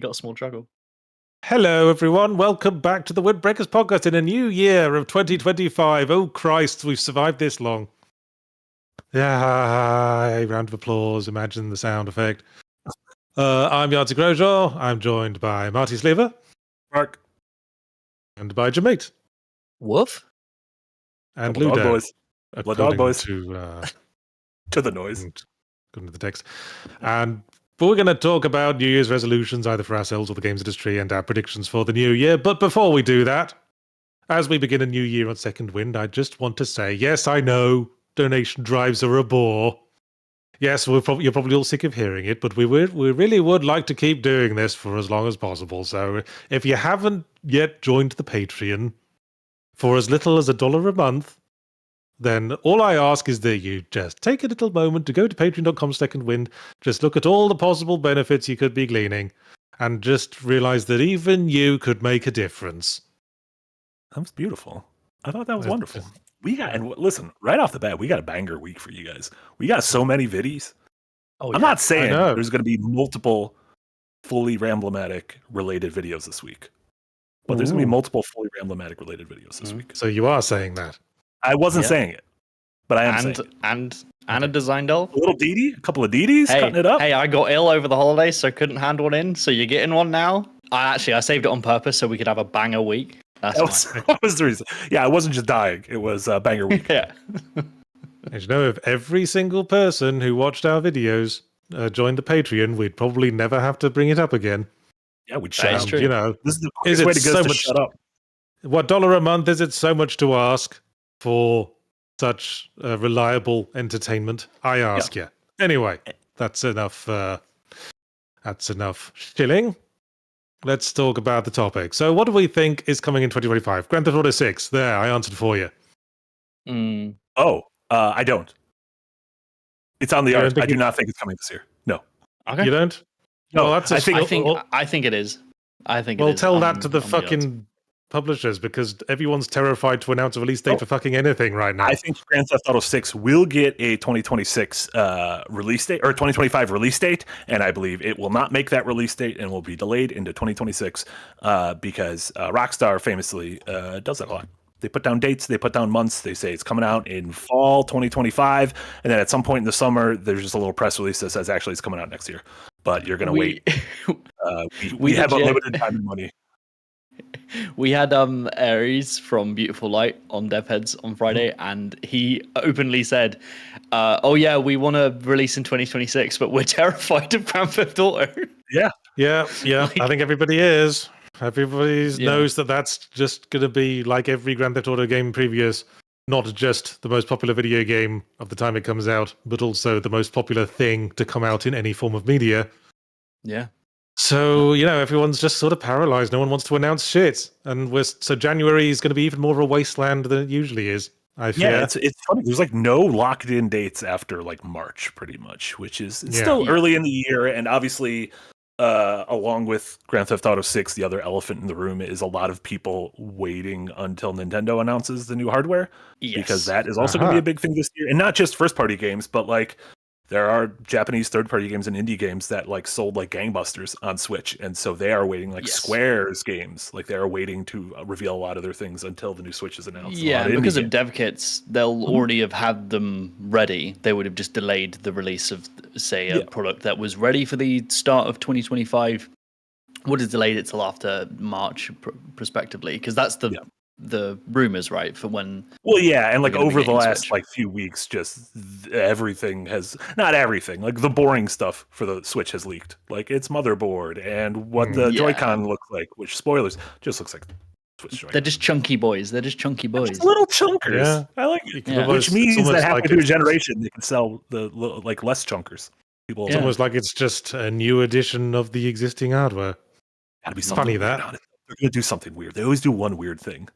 got a small chuckle. Hello, everyone. Welcome back to the Windbreakers podcast in a new year of 2025. Oh, Christ, we've survived this long. Yeah, round of applause. Imagine the sound effect. I'm Yahtzee Grosjean. I'm joined by Marty Sleever. Mark. And by Jamate. Woof. And Double Ludo. dog boys. Blood dog boys. To the noise. According to the text. But we're going to talk about New Year's resolutions, either for ourselves or the games industry, and our predictions for the new year. But before we do that, as we begin a new year on Second Wind, I just want to say, yes, I know donation drives are a bore. Yes, you're probably all sick of hearing it, but we really would like to keep doing this for as long as possible. So if you haven't yet joined the Patreon for as little as $1 a month, then all I ask is that you just take a little moment to go to patreon.com/secondwind, just look at all the possible benefits you could be gleaning, and just realize that even you could make a difference. That was beautiful. I thought that was wonderful. Listen, right off the bat, we got a banger week for you guys. We got so many viddies. Oh, I'm not saying I know. there's going to be multiple fully Ramblematic related videos this week, but there's going to be multiple fully Ramblematic related videos this week. So you are saying that. I wasn't saying it, but I am saying it. And a design doll. A little DD, a couple of DDs, cutting it up. Hey, I got ill over the holidays, so couldn't hand one in. So you're getting one now. I saved it on purpose so we could have a banger week. That was the reason. Yeah, I wasn't just dying. It was banger week. Yeah. As you know, if every single person who watched our videos joined the Patreon, we'd probably never have to bring it up again. Yeah, we'd shut up. You know, this is the quickest way to get us to shut up. What $1 a month is it so much to ask for such reliable entertainment? I ask you. Anyway, that's enough. That's enough shilling. Let's talk about the topic. So, what do we think is coming in 2025? Grand Theft Auto 6. There, I answered for you. I don't. It's on the art. I do not think it's coming this year. No. Okay. You don't? No, well, I think it is. I think. Well, it is tell that to the fucking publishers, because everyone's terrified to announce a release date for fucking anything right now. I think Grand Theft Auto 6 will get a 2026 release date, or 2025 release date, and I believe it will not make that release date and will be delayed into 2026 because Rockstar famously does that a lot. They put down dates, they put down months, they say it's coming out in fall 2025, and then at some point in the summer, there's just a little press release that says actually it's coming out next year. But you're going to wait. We have unlimited time and money. We had Aries from Beautiful Light on DevHeads on Friday, and he openly said, "Oh yeah, we want to release in 2026, but we're terrified of Grand Theft Auto." Yeah. Like, I think everybody is. Everybody knows that that's just going to be like every Grand Theft Auto game previous, not just the most popular video game of the time it comes out, but also the most popular thing to come out in any form of media. Yeah. So, everyone's just sort of paralyzed. No one wants to announce shit. And so January is going to be even more of a wasteland than it usually is, I fear. Yeah, it's funny. There's like no locked in dates after like March, pretty much, which is still early in the year. And obviously, along with Grand Theft Auto 6, the other elephant in the room is a lot of people waiting until Nintendo announces the new hardware. Yes. Because that is also going to be a big thing this year. And not just first-party games, but like there are Japanese third-party games and indie games that like sold like gangbusters on Switch, and so they are waiting. Like Square's games, like they are waiting to reveal a lot of their things until the new Switch is announced. Yeah, because of dev kits, they'll already have had them ready. They would have just delayed the release of, say, a product that was ready for the start of 2025. Would have delayed it till after March, prospectively, because that's the rumors, right, for when. Well, yeah, and like over the last like few weeks, just everything has, not everything, like the boring stuff for the Switch has leaked, like its motherboard and what the Joy-Con looks like, which, spoilers, just looks like Switch Joy-Con. They're just chunky boys. They're just little chunkers. Yeah. I like it. Yeah. Which means that halfway through a generation, they can sell the like less chunkers. People, it's almost like it's just a new edition of the existing hardware. Gotta be something funny that they're gonna do something weird. They always do one weird thing.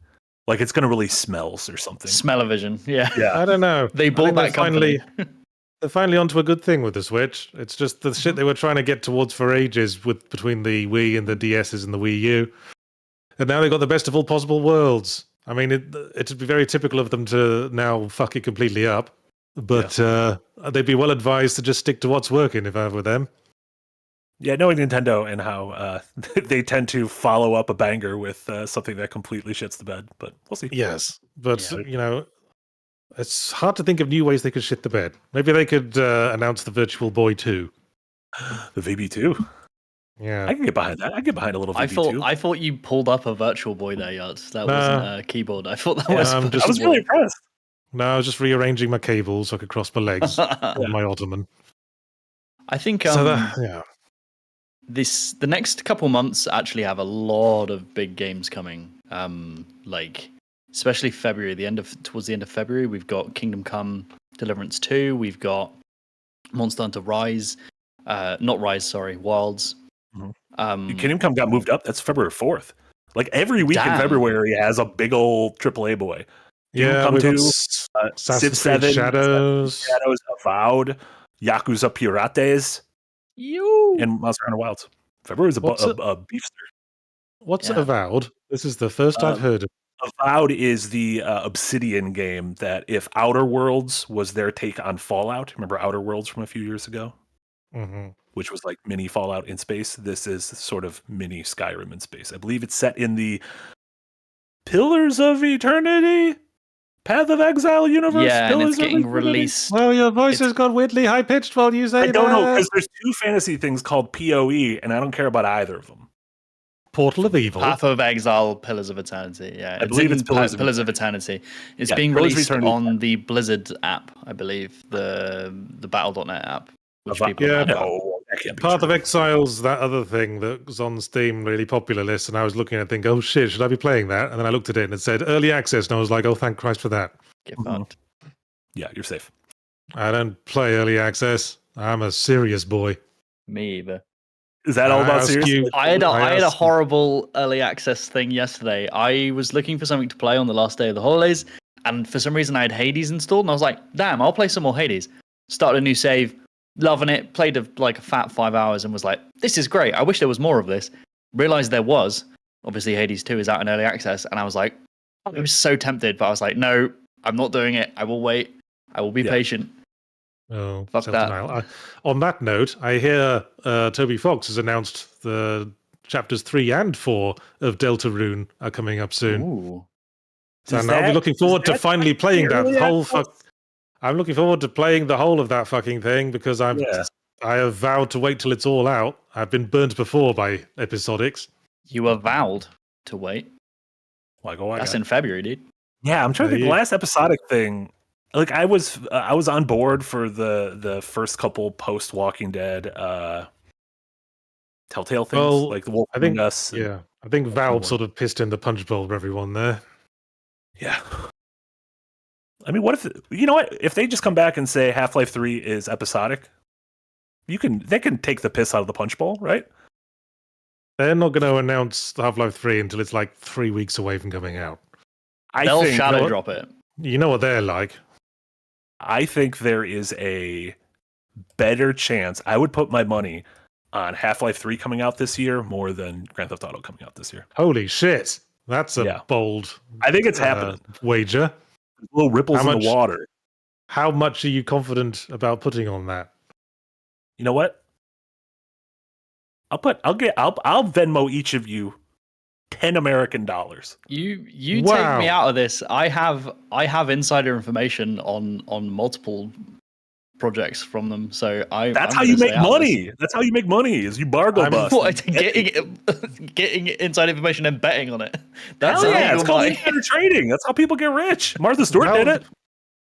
Like it's going to release smells or something. Smell-o-vision, yeah. I don't know. They bought that company. They're finally onto a good thing with the Switch. It's just the shit they were trying to get towards for ages between the Wii and the DSs and the Wii U. And now they've got the best of all possible worlds. I mean, it'd be very typical of them to now fuck it completely up. But they'd be well advised to just stick to what's working if I were them. Yeah, knowing Nintendo and how they tend to follow up a banger with something that completely shits the bed, but we'll see. Yes, but it's hard to think of new ways they could shit the bed. Maybe they could announce the Virtual Boy 2. The VB2. Yeah, I can get behind that. I can get behind a little VB2. I thought you pulled up a Virtual Boy there, Yahtzee. That wasn't a keyboard. I thought that was. I was really impressed. No, I was just rearranging my cables so I could cross my legs on my ottoman. I think the next couple months actually have a lot of big games coming. Especially February, towards the end of February, we've got Kingdom Come Deliverance 2, we've got Monster Hunter Rise, Wilds. Mm-hmm. Kingdom Come got moved up. That's February 4th. Like every week in February has a big old AAA boy. Kingdom Come 2, Civ 7, Shadows, Avowed, Yakuza Pirates, and Monster Hunter Wilds. February's a beefster. What's Avowed? This is the first I've heard of. Avowed is the Obsidian game that if Outer Worlds was their take on Fallout, remember Outer Worlds from a few years ago? Mm-hmm. Which was like mini Fallout in space. This is sort of mini Skyrim in space. I believe it's set in the Pillars of Eternity? Path of Exile universe? Yeah, and it's getting released. Well, your voice has got weirdly high-pitched while you say that. I don't know, because there's two fantasy things called PoE, and I don't care about either of them. Portal of Evil. Path of Exile, Pillars of Eternity. Yeah, I believe it's Pillars of Eternity. It's being released on the Blizzard app, I believe, the Battle.net app. Which people Path of Exile's that other thing that was on Steam, really popular list, and I was looking at it thinking, oh shit, should I be playing that? And then I looked at it and it said early access, and I was like, oh, thank Christ for that. Get fucked. Yeah, you're safe. I don't play early access. I'm a serious boy. Me either. Is that all about serious? I had a horrible early access thing yesterday. I was looking for something to play on the last day of the holidays, and for some reason I had Hades installed, and I was like, damn, I'll play some more Hades. Started a new save, loving it, played a fat 5 hours, and was like, this is great. I wish there was more of this. Realized there was. Obviously, Hades 2 is out in early access, and I was like, I was so tempted, but I was like, no, I'm not doing it. I will wait. I will be patient. Oh, fuck that. On that note, I hear Toby Fox has announced the chapters 3 and 4 of Deltarune are coming up soon. Ooh. So I'll be looking forward to finally playing that whole I'm looking forward to playing the whole of that fucking thing because I have vowed to wait till it's all out. I've been burnt before by episodics. You were vowed to wait. That's in February, dude. Yeah, I'm trying to think. The last episodic thing, like I was on board for the first couple post Walking Dead Telltale things, like the Wolf Among Us. Yeah, I think Valve sort of pissed in the punch bowl for everyone there. Yeah. I mean, what if they just come back and say Half-Life 3 is episodic? They can take the piss out of the punch bowl, right? They're not going to announce Half-Life 3 until it's like 3 weeks away from coming out. They'll shadow drop it. You know what they're like. I think there is a better chance. I would put my money on Half-Life 3 coming out this year more than Grand Theft Auto coming out this year. Holy shit. That's a bold I think it's happening. Wager. Little ripples in the water. How much are you confident about putting on that? You know what? I'll Venmo each of you $10 American. You take me out of this. I have insider information on multiple projects from them. So that's how you make money. That's how you make money. Is you bargain bust. Getting inside information and betting on it. That's it's called insider trading. That's how people get rich. Martha Stewart did it.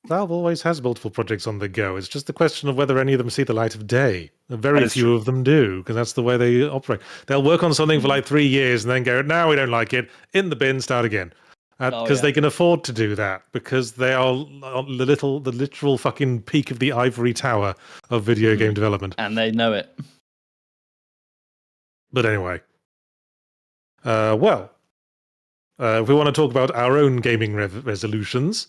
Valve always has multiple projects on the go. It's just a question of whether any of them see the light of day. Very few of them do, because that's the way they operate. They'll work on something for like 3 years and then go, "No, we don't like it. In the bin, start again." Because they can afford to do that, because they are the literal fucking peak of the ivory tower of video game development. And they know it. But anyway. If we want to talk about our own gaming resolutions,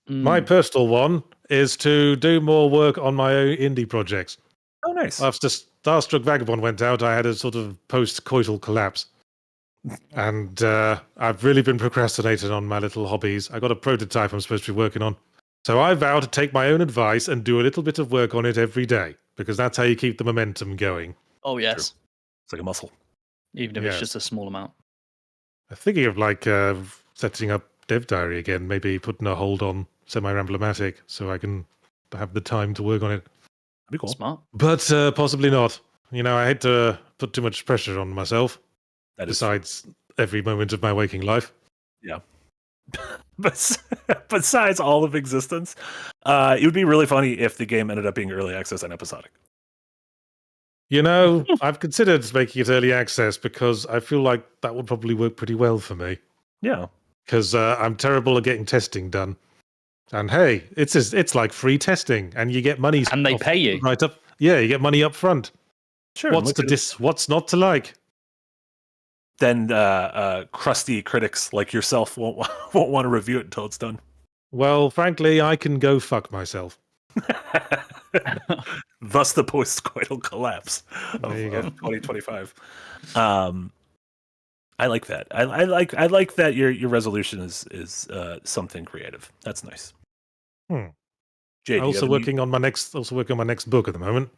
my personal one is to do more work on my own indie projects. Oh, nice. After Starstruck Vagabond went out, I had a sort of post-coital collapse. And I've really been procrastinating on my little hobbies. I got a prototype I'm supposed to be working on. So I vow to take my own advice and do a little bit of work on it every day, because that's how you keep the momentum going. Oh, yes. It's like a muscle. Even if it's just a small amount. I'm thinking of like setting up Dev Diary again, maybe putting a hold on Semi-Ramblomatic so I can have the time to work on it. That'd be cool. Smart. But possibly not. I hate to put too much pressure on myself. Besides every moment of my waking life. Yeah. But besides all of existence, it would be really funny if the game ended up being early access and episodic. I've considered making it early access because I feel like that would probably work pretty well for me. Yeah. Because I'm terrible at getting testing done. And hey, it's like free testing, and you get money. And they pay you. Right up. Yeah, you get money up front. Sure. What's not to like? Then crusty critics like yourself won't want to review it until it's done. Well, frankly, I can go fuck myself. Thus the post-coital collapse of 2025. I like that. I like that your resolution is something creative. That's nice. Jay, also working on my next book at the moment.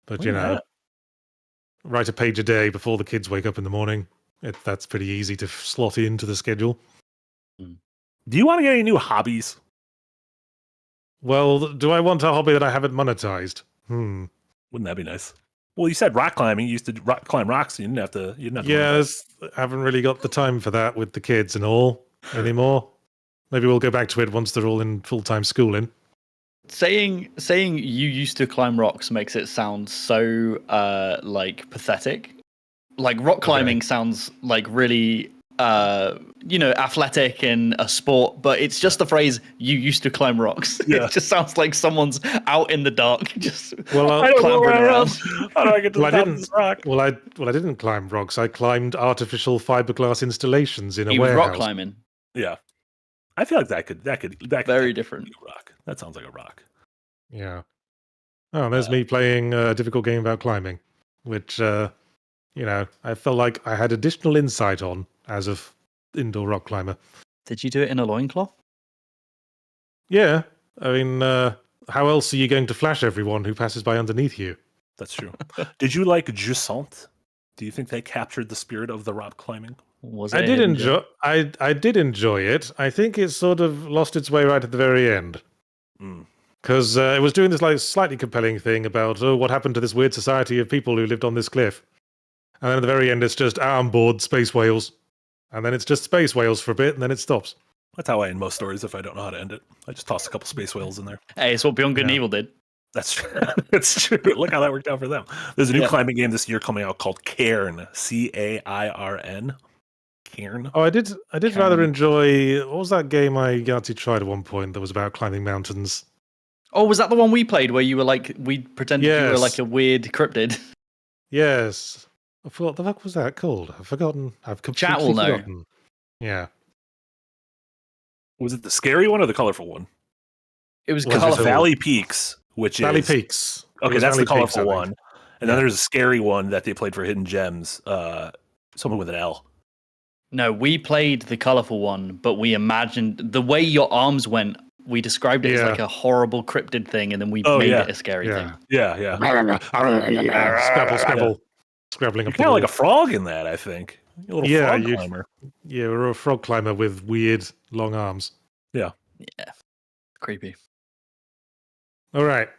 But write a page a day before the kids wake up in the morning. That's pretty easy to slot into the schedule. Do you want to get any new hobbies? Well, do I want a hobby that I haven't monetized? Wouldn't that be nice? Well, you said rock climbing. You used to climb rocks. You didn't have to. Yes, I haven't really got the time for that with the kids and all anymore. Maybe we'll go back to it once they're all in full-time schooling. Saying you used to climb rocks makes it sound so like pathetic. Like rock climbing sounds like really athletic and a sport, but it's just the phrase "you used to climb rocks." Yeah. It just sounds like someone's out in the dark, just clambering around. How do I get to the top of this rock? Well, I didn't climb rocks. I climbed artificial fiberglass installations in a warehouse. He was rock climbing. Yeah, I feel like that could very different. Be a rock. That sounds like a rock. Yeah. Oh, there's me playing a difficult game about climbing, which I felt like I had additional insight on as a indoor rock climber. Did you do it in a loincloth? Yeah. I mean, how else are you going to flash everyone who passes by underneath you? That's true. Did you like Jusant? Do you think they captured the spirit of the rock climbing? I did enjoy it. I think it sort of lost its way right at the very end. Because it was doing this like slightly compelling thing about, what happened to this weird society of people who lived on this cliff. And then at the very end, it's just, I'm bored, space whales. And then it's just space whales for a bit, and then it stops. That's how I end most stories if I don't know how to end it. I just toss a couple space whales in there. Hey, it's what Beyond Good and Evil did. That's true. That's true. Look how that worked out for them. There's a new climbing game this year coming out called Cairn. Cairn. Cairn. Oh, I did rather enjoy... What was that game I actually tried at one point that was about climbing mountains? Oh, was that the one we played where you were like, we pretended you were like a weird cryptid? Yes. What the fuck was that called? I've forgotten. I've completely forgotten. Yeah. Was it the scary one or the colorful one? It was colorful. Valley Peaks, Valley Peaks. Okay, that's the colorful one. And then there's a scary one that they played for Hidden Gems. Something with an L. No, we played the colorful one, but we imagined the way your arms went. We described it as like a horrible cryptid thing, and then we made it a scary thing. Yeah. Scrabble. Scrabbling up. Kind of like a frog in that, I think. A little frog climber. Yeah, we're a frog climber with weird long arms. Yeah. Creepy. All right.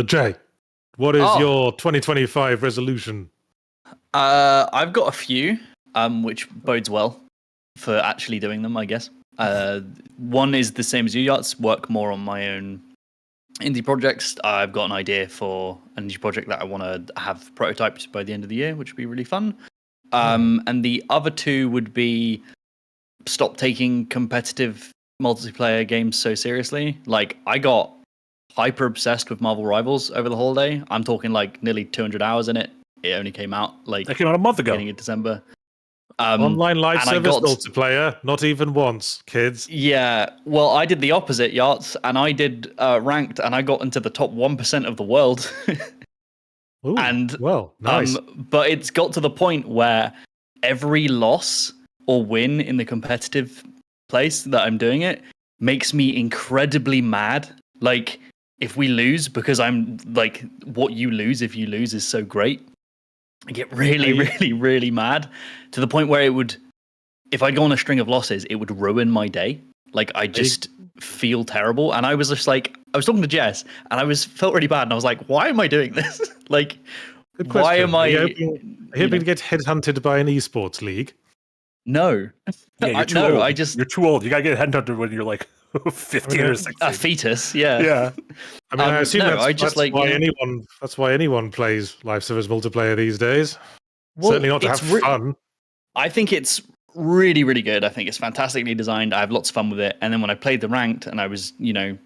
Jay, what is your 2025 resolution? I've got a few, which bodes well for actually doing them, I guess. One is the same as you, Yachts, work more on my own indie projects. I've got an idea for an indie project that I want to have prototyped by the end of the year, which would be really fun. And the other two would be stop taking competitive multiplayer games so seriously. Like, I got hyper obsessed with Marvel Rivals over the holiday. I'm talking like nearly 200 hours in it. It only came out that came out a month ago, beginning of December. Online live service multiplayer, not even once, kids. Yeah, well, I did the opposite, Yachts, and I did ranked, and I got into the top 1% of the world. Ooh, and nice. But it's got to the point where every loss or win in the competitive place that I'm doing it makes me incredibly mad. Like, if we lose, because I'm like, what you lose if you lose is so great. I get really mad to the point where it would, if I'd go on a string of losses, it would ruin my day. Like I just feel terrible. And I was just like, I was talking to Jess and I felt really bad. And I was like, why am I doing this? Like, why am I? Are you hoping to get headhunted by an esports league? No. Yeah, you're too old. You're too old. You gotta get headhunted when you're like 15 or 16. A fetus, yeah. Yeah. I mean, I assume that's why anyone plays live service multiplayer these days. Well, certainly not to have fun. I think it's really good. I think it's fantastically designed. I have lots of fun with it. And then when I played the ranked and I was,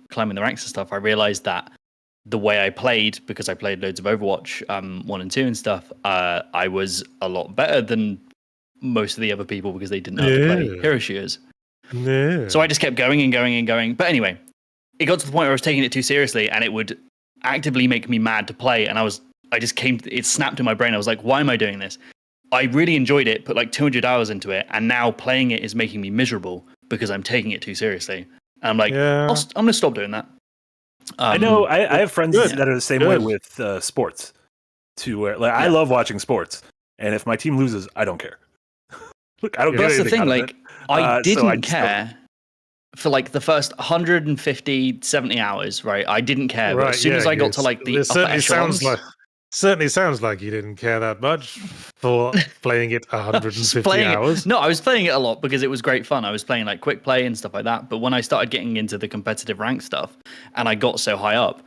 climbing the ranks and stuff, I realized that the way I played, because I played loads of Overwatch 1 and 2 and stuff, I was a lot better than most of the other people because they didn't know how to play hero shooters. Yeah. So I just kept going and going and going. But anyway, it got to the point where I was taking it too seriously and it would actively make me mad to play. And it snapped in my brain. I was like, why am I doing this? I really enjoyed it, put like 200 hours into it. And now playing it is making me miserable because I'm taking it too seriously. And I'm like, I'm going to stop doing that. I know I have friends that are the same way with sports too. Where I love watching sports. And if my team loses, I don't care. Look, I don't get anything. That's the thing. Like, I didn't care for like the first 150, 70 hours, right? I didn't care. But as soon as I got to like the upper echelons... Certainly sounds like you didn't care that much for playing it 150 hours. No, I was playing it a lot because it was great fun. I was playing like quick play and stuff like that. But when I started getting into the competitive rank stuff and I got so high up,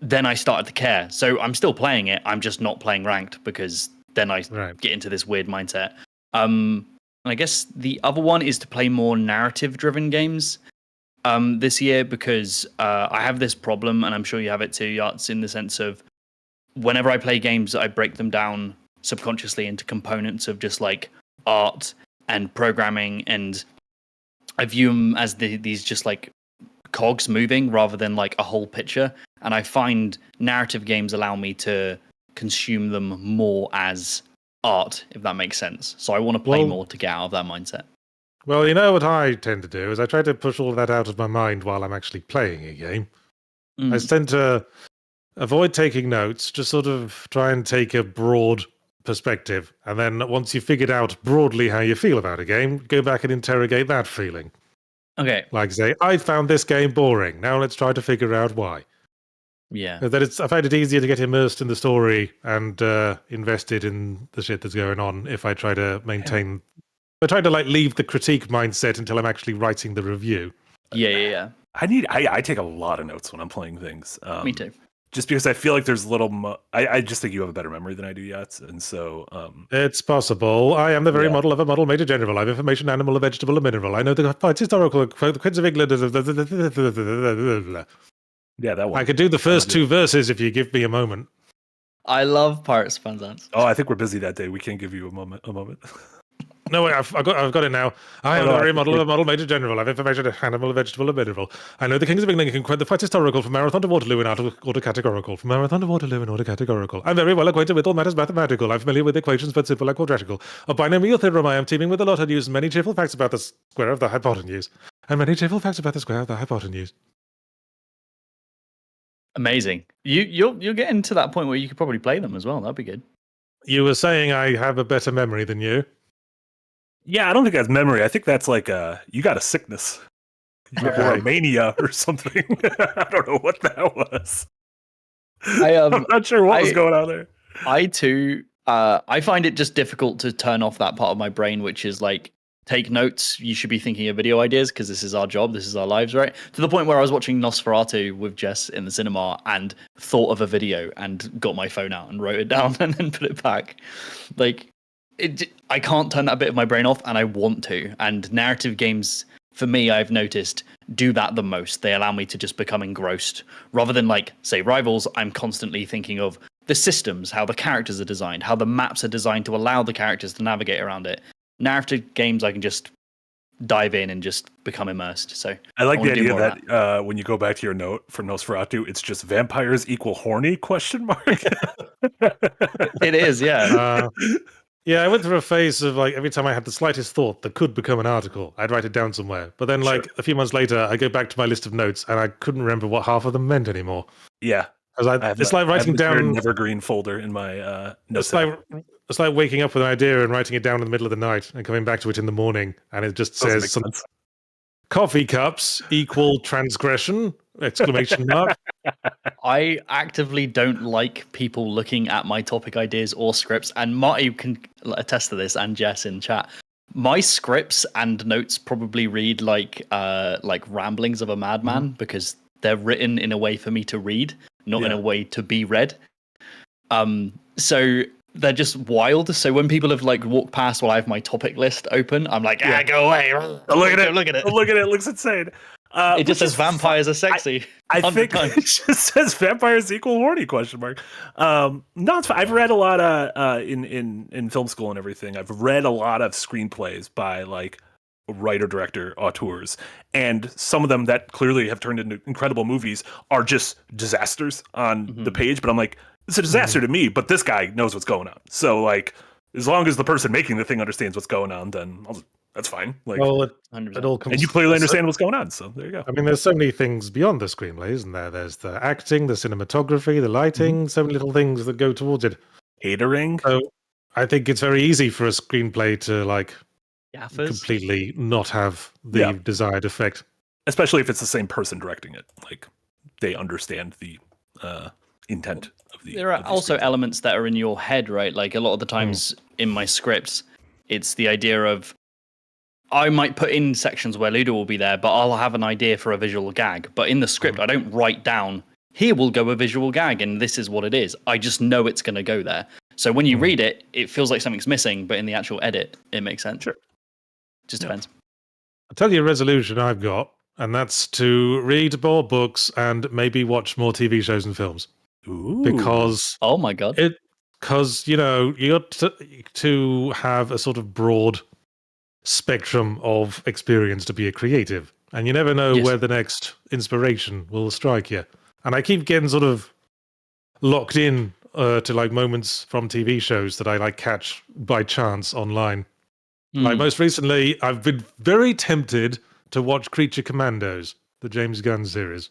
then I started to care. So I'm still playing it. I'm just not playing ranked because then I get into this weird mindset. And I guess the other one is to play more narrative-driven games this year because I have this problem, and I'm sure you have it too, Yahtzee, in the sense of whenever I play games, I break them down subconsciously into components of just like art and programming, and I view them as these just like cogs moving rather than like a whole picture. And I find narrative games allow me to consume them more as art, if that makes sense. So I want to play more to get out of that mindset. Well, you know what I tend to do is I try to push all of that out of my mind while I'm actually playing a game. I tend to avoid taking notes, just sort of try and take a broad perspective. And then once you've figured out broadly how you feel about a game, go back and interrogate that feeling. Okay. Like say, I found this game boring. Now let's try to figure out why. Yeah. I find it easier to get immersed in the story and invested in the shit that's going on if I try to maintain... I try to like leave the critique mindset until I'm actually writing the review. Yeah. I take a lot of notes when I'm playing things. Me too. Just because I feel like there's I just think you have a better memory than I do, Yahtzee, and so it's possible. I am the very model of a model major general. I have information, animal, a vegetable, a mineral. I know the historical the Queens of England. Yeah, that one. I could do the first two verses if you give me a moment. I love Pirates of Penzance. Oh, I think we're busy that day. We can't give you a moment. No, wait, I've got it now. I am the very model of a model major general. I have information, animal, vegetable, and mineral. I know the kings of England can quote the fight historical from Marathon to Waterloo in order categorical. From Marathon to Waterloo in order categorical. I'm very well acquainted with all matters mathematical. I'm familiar with equations, but simple and quadratical. A binomial theorem I am teeming with a lot of news and many cheerful facts about the square of the hypotenuse. Amazing. You're getting to that point where you could probably play them as well. That'd be good. You were saying I have a better memory than you. Yeah, I don't think that's memory. I think that's like you got a sickness. Or a mania or something. I don't know what that was. I'm not sure what was going on there. I too, I find it just difficult to turn off that part of my brain, which is like, take notes. You should be thinking of video ideas because this is our job. This is our lives, right? To the point where I was watching Nosferatu with Jess in the cinema and thought of a video and got my phone out and wrote it down and then put it back. Like, I can't turn that bit of my brain off, and I want to. And narrative games, for me, I've noticed, do that the most. They allow me to just become engrossed. Rather than, like, say, Rivals, I'm constantly thinking of the systems, how the characters are designed, how the maps are designed to allow the characters to navigate around it. Narrative games, I can just dive in and just become immersed. So I like the idea that when you go back to your note from Nosferatu, it's just vampires equal horny ? It is, yeah. Yeah, I went through a phase of like every time I had the slightest thought that could become an article, I'd write it down somewhere. But then like a few months later, I go back to my list of notes and I couldn't remember what half of them meant anymore. Yeah. It's like writing down an evergreen folder in my notes. It's like waking up with an idea and writing it down in the middle of the night and coming back to it in the morning, and it just says some coffee cups equal transgression! Exclamation mark. I actively don't like people looking at my topic ideas or scripts, and Marty can attest to this, and Jess in chat. My scripts and notes probably read like ramblings of a madman because they're written in a way for me to read, not in a way to be read. So they're just wild. So when people have like walked past while I have my topic list open, I'm like, go away. Look at it. Look at it. Look at it. It looks insane. It just says vampires are sexy. I think it just says vampires equal horny ? No, it's fine. I've read a lot of in film school and everything. I've read a lot of screenplays by like writer, director, auteurs, and some of them that clearly have turned into incredible movies are just disasters on the page. But I'm like, it's a disaster to me, but this guy knows what's going on. So like, as long as the person making the thing understands what's going on, then that's fine. Like, well, it all comes. And you clearly understand what's going on, so there you go. I mean, there's so many things beyond the screenplay, isn't there? There's the acting, the cinematography, the lighting, so many little things that go towards it. Catering. So I think it's very easy for a screenplay to like completely not have the desired effect. Especially if it's the same person directing it. Like, they understand the intent of the. There are also elements that are in your head, right? Like a lot of the times in my scripts, it's the idea of I might put in sections where Ludo will be there, but I'll have an idea for a visual gag. But in the script, I don't write down, here will go a visual gag, and this is what it is. I just know it's going to go there. So when you read it, it feels like something's missing, but in the actual edit, it makes sense. Sure. Just depends. I'll tell you a resolution I've got, and that's to read more books and maybe watch more TV shows and films. Ooh. Because oh my god, because you know you got to have a sort of broad spectrum of experience to be a creative, and you never know where the next inspiration will strike you. And I keep getting sort of locked in to like moments from TV shows that I like catch by chance online. Like most recently, I've been very tempted to watch Creature Commandos, the James Gunn series.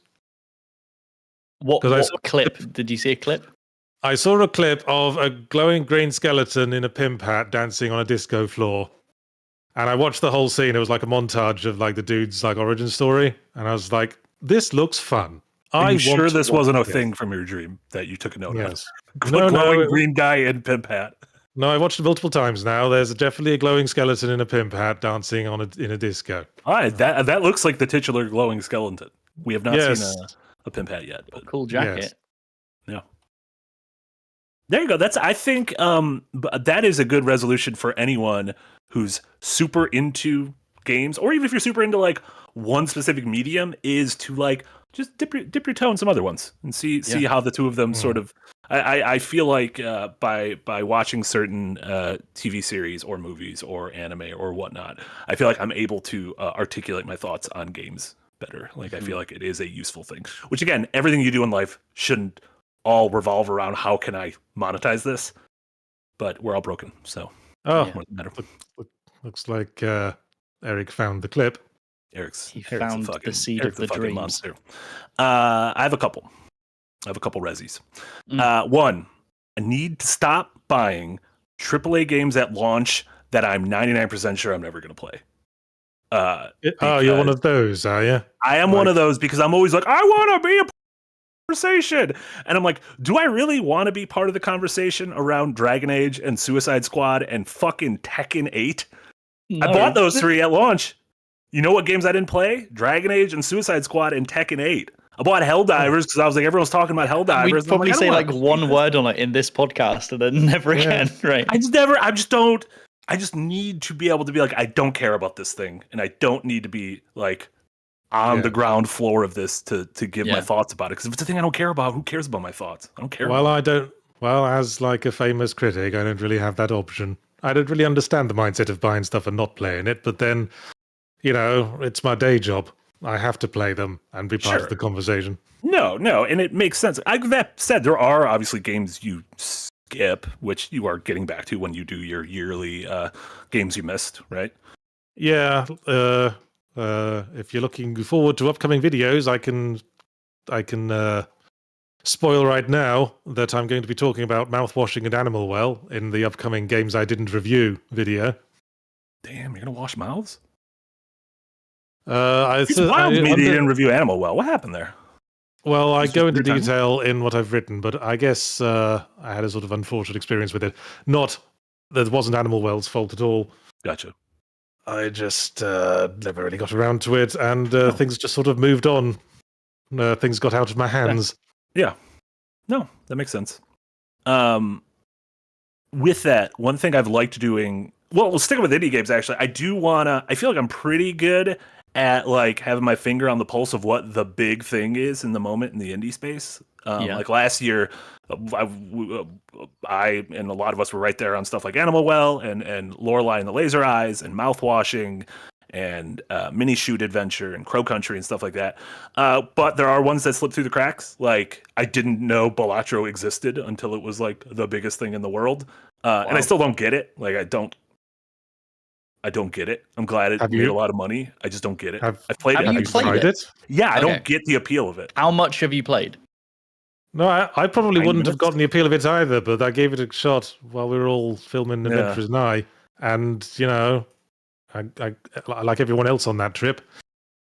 What clip? Did you see a clip? I saw a clip of a glowing green skeleton in a pimp hat dancing on a disco floor. And I watched the whole scene. It was like a montage of like the dude's like origin story. And I was like, this looks fun. Are you sure this wasn't a thing from your dream that you took a note of? Glowing green guy in pimp hat. No, I watched it multiple times now. There's definitely a glowing skeleton in a pimp hat dancing in a disco. All right, that looks like the titular glowing skeleton. We have not seen a pimp hat yet. But cool jacket. Yeah. There you go. I think that is a good resolution for anyone who's super into games, or even if you're super into like one specific medium, is to like just dip your toe in some other ones and see how the two of them sort of. I feel like by watching certain TV series or movies or anime or whatnot, I feel like I'm able to articulate my thoughts on games better. Like I feel like it is a useful thing. Which again, everything you do in life shouldn't all revolve around how can I monetize this, but we're all broken. So looks like Eric found the clip. He found the seed of the dreams. Monster. I have a couple resis. One, I need to stop buying AAA games at launch that I'm 99% sure I'm never going to play. You're one of those, are you? I am one of those because I'm always like, I want to be a conversation. And I'm like, do I really want to be part of the conversation around Dragon Age and Suicide Squad and fucking Tekken 8? No. I bought those 3 at launch. You know what games I didn't play? Dragon Age and Suicide Squad and Tekken 8. I bought Helldivers because I was like, everyone's talking about Helldivers. We'd probably say like one word on it in this podcast and then never again, right? I just need to be able to be like, I don't care about this thing. And I don't need to be like on the ground floor of this to give my thoughts about it. Because if it's a thing I don't care about, who cares about my thoughts? I don't care. Well, as like a famous critic, I don't really have that option. I don't really understand the mindset of buying stuff and not playing it. But then, you know, it's my day job. I have to play them and be part of the conversation. No, and it makes sense. That said, there are obviously games you skip, which you are getting back to when you do your yearly games you missed, right? Yeah. If you're looking forward to upcoming videos, I can spoil right now that I'm going to be talking about mouthwashing and Animal Well in the upcoming Games I Didn't Review video. Damn, you're going to wash mouths? It's wild to me that you didn't review Animal Well. What happened there? Well, I go into detail in what I've written, but I guess I had a sort of unfortunate experience with it. Not that it wasn't Animal Well's fault at all. Gotcha. I just never really got around to it, and things just sort of moved on. Things got out of my hands. Yeah. No, that makes sense. With that, one thing I've liked doing... Well, we'll stick with indie games, actually. I feel like I'm pretty good at like having my finger on the pulse of what the big thing is in the moment in the indie space. Like last year, I and a lot of us were right there on stuff like Animal Well and Lorelei and the Laser Eyes and Mouthwashing and Mini Shoot Adventure and Crow Country and stuff like that. But there are ones that slip through the cracks. Like I didn't know Balatro existed until it was like the biggest thing in the world. And I still don't get it. Like I don't get it. I'm glad it made a lot of money. I just don't get it. I've played it. Have you played it? Yeah, I don't get the appeal of it. How much have you played? No, I probably wouldn't have gotten the appeal of it either, but I gave it a shot while we were all filming Adventures Nigh. And, you know, I like everyone else on that trip,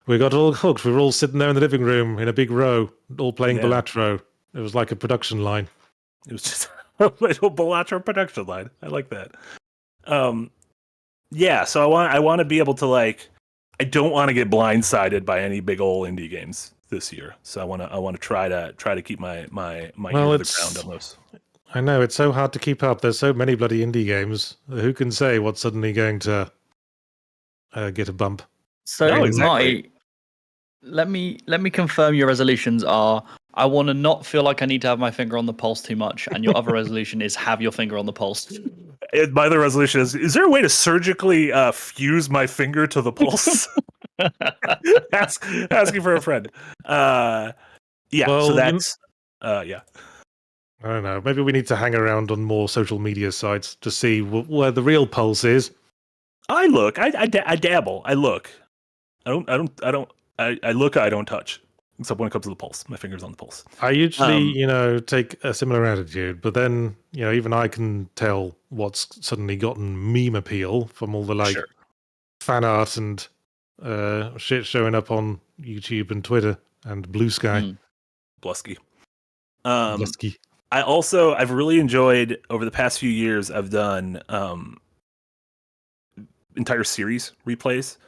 we got all hooked. We were all sitting there in the living room in a big row, all playing Balatro. It was like a production line. It was just a little Balatro production line. I like that. Yeah, so I want to be able to like, I don't want to get blindsided by any big old indie games this year. So I want to try to keep my ear to the ground on those. I know it's so hard to keep up. There's so many bloody indie games. Who can say what's suddenly going to get a bump? So Marty, let me confirm your resolutions are: I want to not feel like I need to have my finger on the pulse too much, and your other resolution is have your finger on the pulse. My other resolution is there a way to surgically fuse my finger to the pulse? Asking for a friend. Well, so that's yeah. I don't know. Maybe we need to hang around on more social media sites to see where the real pulse is. I look. I dabble. I look. I look. I don't touch. Except when it comes to the pulse, my finger's on the pulse. I usually, take a similar attitude, but then, even I can tell what's suddenly gotten meme appeal from all the fan art and shit showing up on YouTube and Twitter and Blue Sky. Blusky. Blusky. I've really enjoyed over the past few years. I've done entire series replays.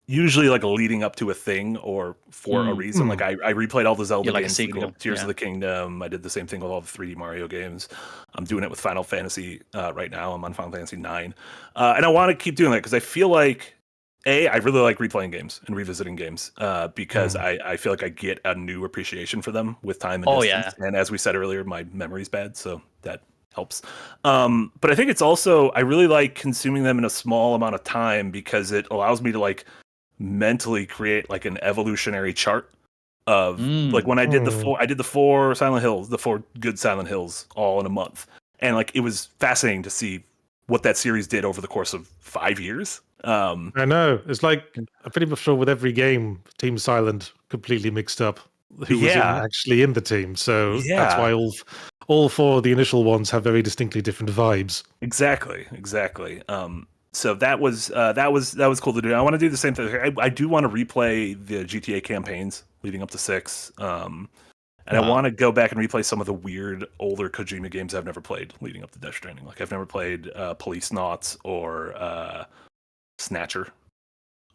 Usually like leading up to a thing or for a reason. Like I replayed all the Zelda games, Tears of the Kingdom. I did the same thing with all the 3D Mario games. I'm doing it with Final Fantasy right now. I'm on Final Fantasy 9. And I want to keep doing that because I feel like, I really like replaying games and revisiting games because I feel like I get a new appreciation for them with time and distance. And as we said earlier, my memory's bad, so that helps. But I think it's also, I really like consuming them in a small amount of time because it allows me to like mentally create like an evolutionary chart of like when I did the four Silent Hills, the 4 good Silent Hills all in a month. And like it was fascinating to see what that series did over the course of 5 years. I know. It's like I'm pretty sure with every game, Team Silent completely mixed up who was actually in the team. So that's why all 4 of the initial ones have very distinctly different vibes. Exactly. So that was cool to do. I want to do the same thing. I do want to replay the GTA campaigns leading up to 6. And I want to go back and replay some of the weird older Kojima games I've never played leading up to Death Stranding. Like I've never played Police Knots or Snatcher.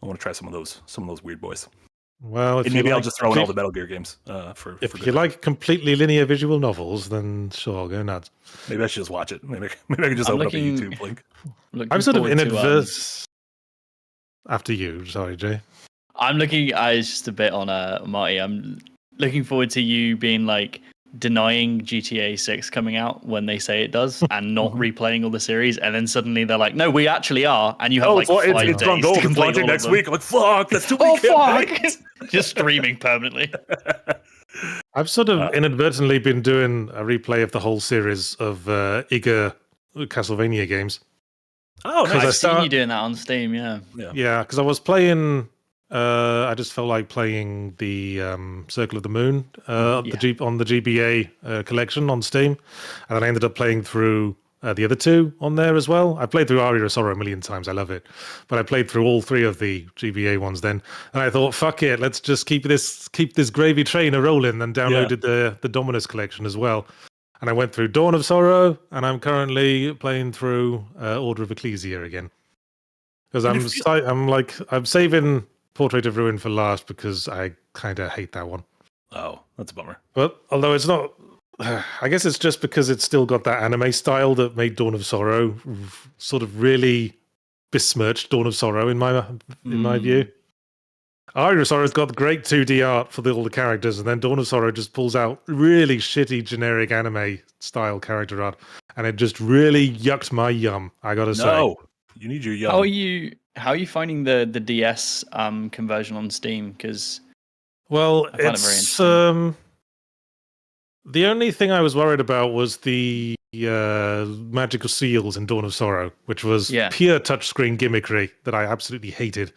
I want to try some of those weird boys. Well, and maybe I'll just throw in all the Metal Gear games. If you like completely linear visual novels, then sure, go nuts. Maybe I should just watch it. Maybe I can just open up a YouTube link. I'm sort of inadvertent. After you, sorry, Jay. I'm looking. It's just a bit on Marty. I'm looking forward to you being like denying GTA 6 coming out when they say it does, and not replaying all the series, and then suddenly they're like, "No, we actually are," and you have 5 days gone gold. It's launching next week. I'm like, fuck, that's too many campaigns. Just streaming permanently. I've sort of inadvertently been doing a replay of the whole series of Iga Castlevania games. Oh, nice. I've seen you doing that on Steam, yeah. Yeah, because I was playing I just felt like playing the Circle of the Moon on the GBA collection on Steam, and then I ended up playing through the other two on there as well. I played through Aria of Sorrow a million times. I love it, but I played through all three of the GBA ones then, and I thought, fuck it, let's just keep this gravy train a rolling. And downloaded the Dominus collection as well, and I went through Dawn of Sorrow, and I'm currently playing through Order of Ecclesia again because I'm saving Portrait of Ruin for last because I kind of hate that one. Oh, that's a bummer. But although it's not, I guess it's just because it's still got that anime style that made Dawn of Sorrow sort of really besmirched Dawn of Sorrow in my view. Aria of Sorrow's got great 2D art for all the characters, and then Dawn of Sorrow just pulls out really shitty generic anime style character art, and it just really yucked my yum. I gotta say. No, you need your yum. How are you finding the DS conversion on Steam? Because it's very interesting. The only thing I was worried about was the magical seals in Dawn of Sorrow, which was pure touchscreen gimmickry that I absolutely hated.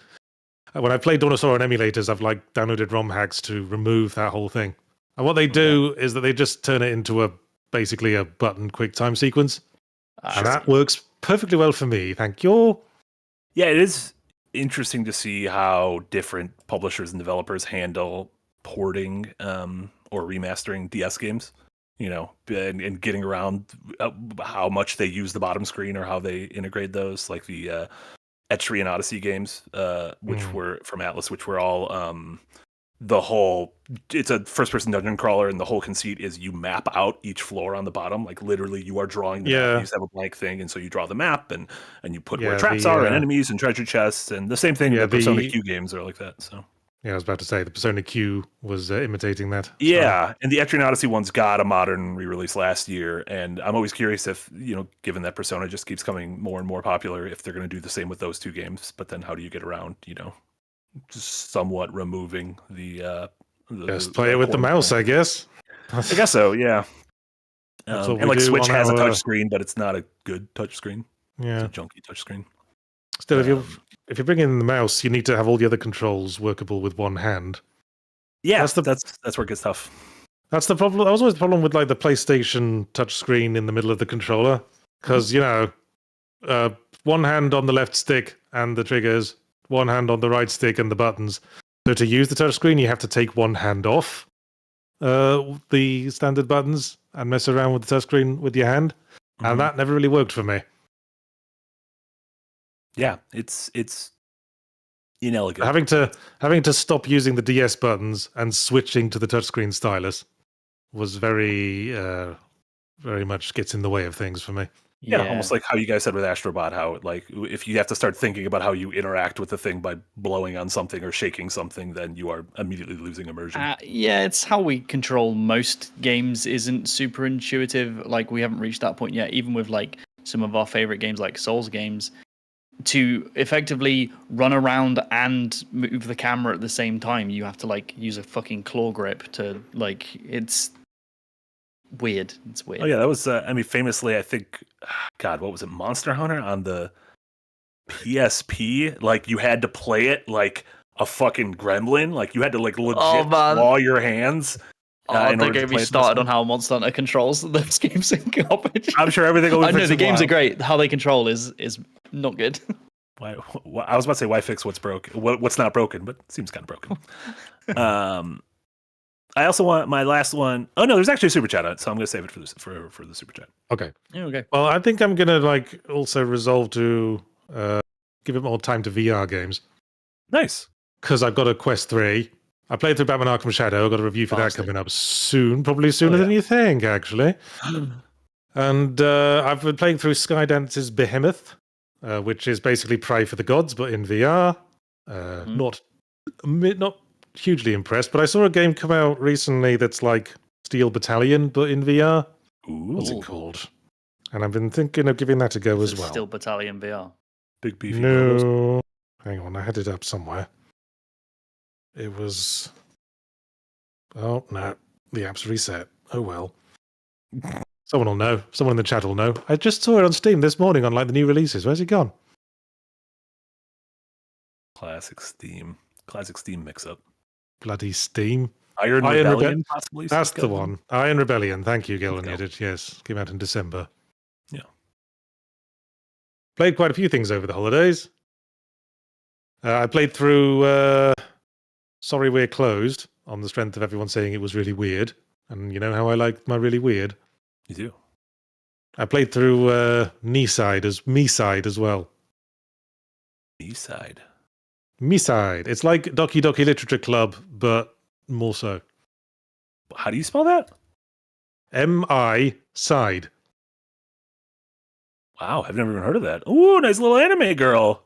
When I played Dawn of Sorrow on emulators, I've downloaded ROM hacks to remove that whole thing. And what they do is that they just turn it into basically a button QuickTime sequence, and that works perfectly well for me. Thank you. Yeah, it is interesting to see how different publishers and developers handle porting or remastering DS games, and getting around how much they use the bottom screen or how they integrate those, like the Etchery and Odyssey games, which were from Atlas, which were all it's a first-person dungeon crawler, and the whole conceit is you map out each floor on the bottom. Like literally, you are drawing the map. You just have a blank thing, and so you draw the map, and you put where traps are, and enemies, and treasure chests, and the same thing. The Persona Q games are like that. So yeah, I was about to say the Persona Q was imitating that. Yeah, and the Etchery and Odyssey ones got a modern re-release last year, and I'm always curious if given that Persona just keeps coming more and more popular, if they're going to do the same with those two games. But then, how do you get around just somewhat removing the just play it with the mouse, I guess. I guess so, yeah. And like Switch has a touch screen, but it's not a good touch screen. Yeah, it's a junky touch screen. Still, if you bring in the mouse, you need to have all the other controls workable with one hand. Yeah, that's where it gets tough. That's the problem. That was always the problem with the PlayStation touch screen in the middle of the controller, because one hand on the left stick and the triggers, one hand on the right stick and the buttons. So to use the touchscreen, you have to take one hand off the standard buttons and mess around with the touchscreen with your hand, and that never really worked for me. Yeah, it's inelegant. Having to stop using the DS buttons and switching to the touchscreen stylus was very much gets in the way of things for me. Yeah, almost like how you guys said with Astrobot, how if you have to start thinking about how you interact with the thing by blowing on something or shaking something, then you are immediately losing immersion. It's how we control most games isn't super intuitive. Like we haven't reached that point yet, even with some of our favorite games like Souls games. To effectively run around and move the camera at the same time, you have to use a fucking claw grip to it's weird. It's weird. Oh yeah, that was famously, I think, God, what was it, Monster Hunter on the PSP? You had to play it like a fucking gremlin. You had to legit claw your hands. Don't get me started on how Monster Hunter controls those games in garbage. I'm sure everything will be fixed. I know the games are great. How they control is not good. Why? I was about to say, why fix what's broken? What's not broken, but it seems kind of broken. I also want my last one. Oh no, there's actually a super chat on it, so I'm going to save it for the super chat. Okay. Yeah, okay. Well, I think I'm going to also resolve to give it more time to VR games. Nice. Because I've got a Quest 3. I played through Batman Arkham Shadow. I've got a review for that coming up soon, probably sooner than you think, actually. And I've been playing through Skydance's Behemoth, which is basically Prey for the Gods, but in VR. Not hugely impressed, but I saw a game come out recently that's like Steel Battalion, but in VR. Ooh. What's it called? And I've been thinking of giving that a go as well. Steel Battalion VR. Big beefy. No. Hang on, I had it up somewhere. It was... Oh, no. The app's reset. Oh, well. Someone will know. Someone in the chat will know. I just saw it on Steam this morning on the new releases. Where's it gone? Classic Steam. Classic Steam mix-up. Bloody Steam. Iron Rebellion, possibly. That's the one. Iron Rebellion. Thank you, Gil and Go. Edit. Yes, came out in December. Yeah. Played quite a few things over the holidays. I played through Sorry We're Closed on the strength of everyone saying it was really weird. And you know how I like my really weird? You do. I played through Me-Side as well. B-side. Me-Side. It's like Doki Doki Literature Club, but more so. How do you spell that? M-I side. Wow, I've never even heard of that. Ooh, nice little anime girl.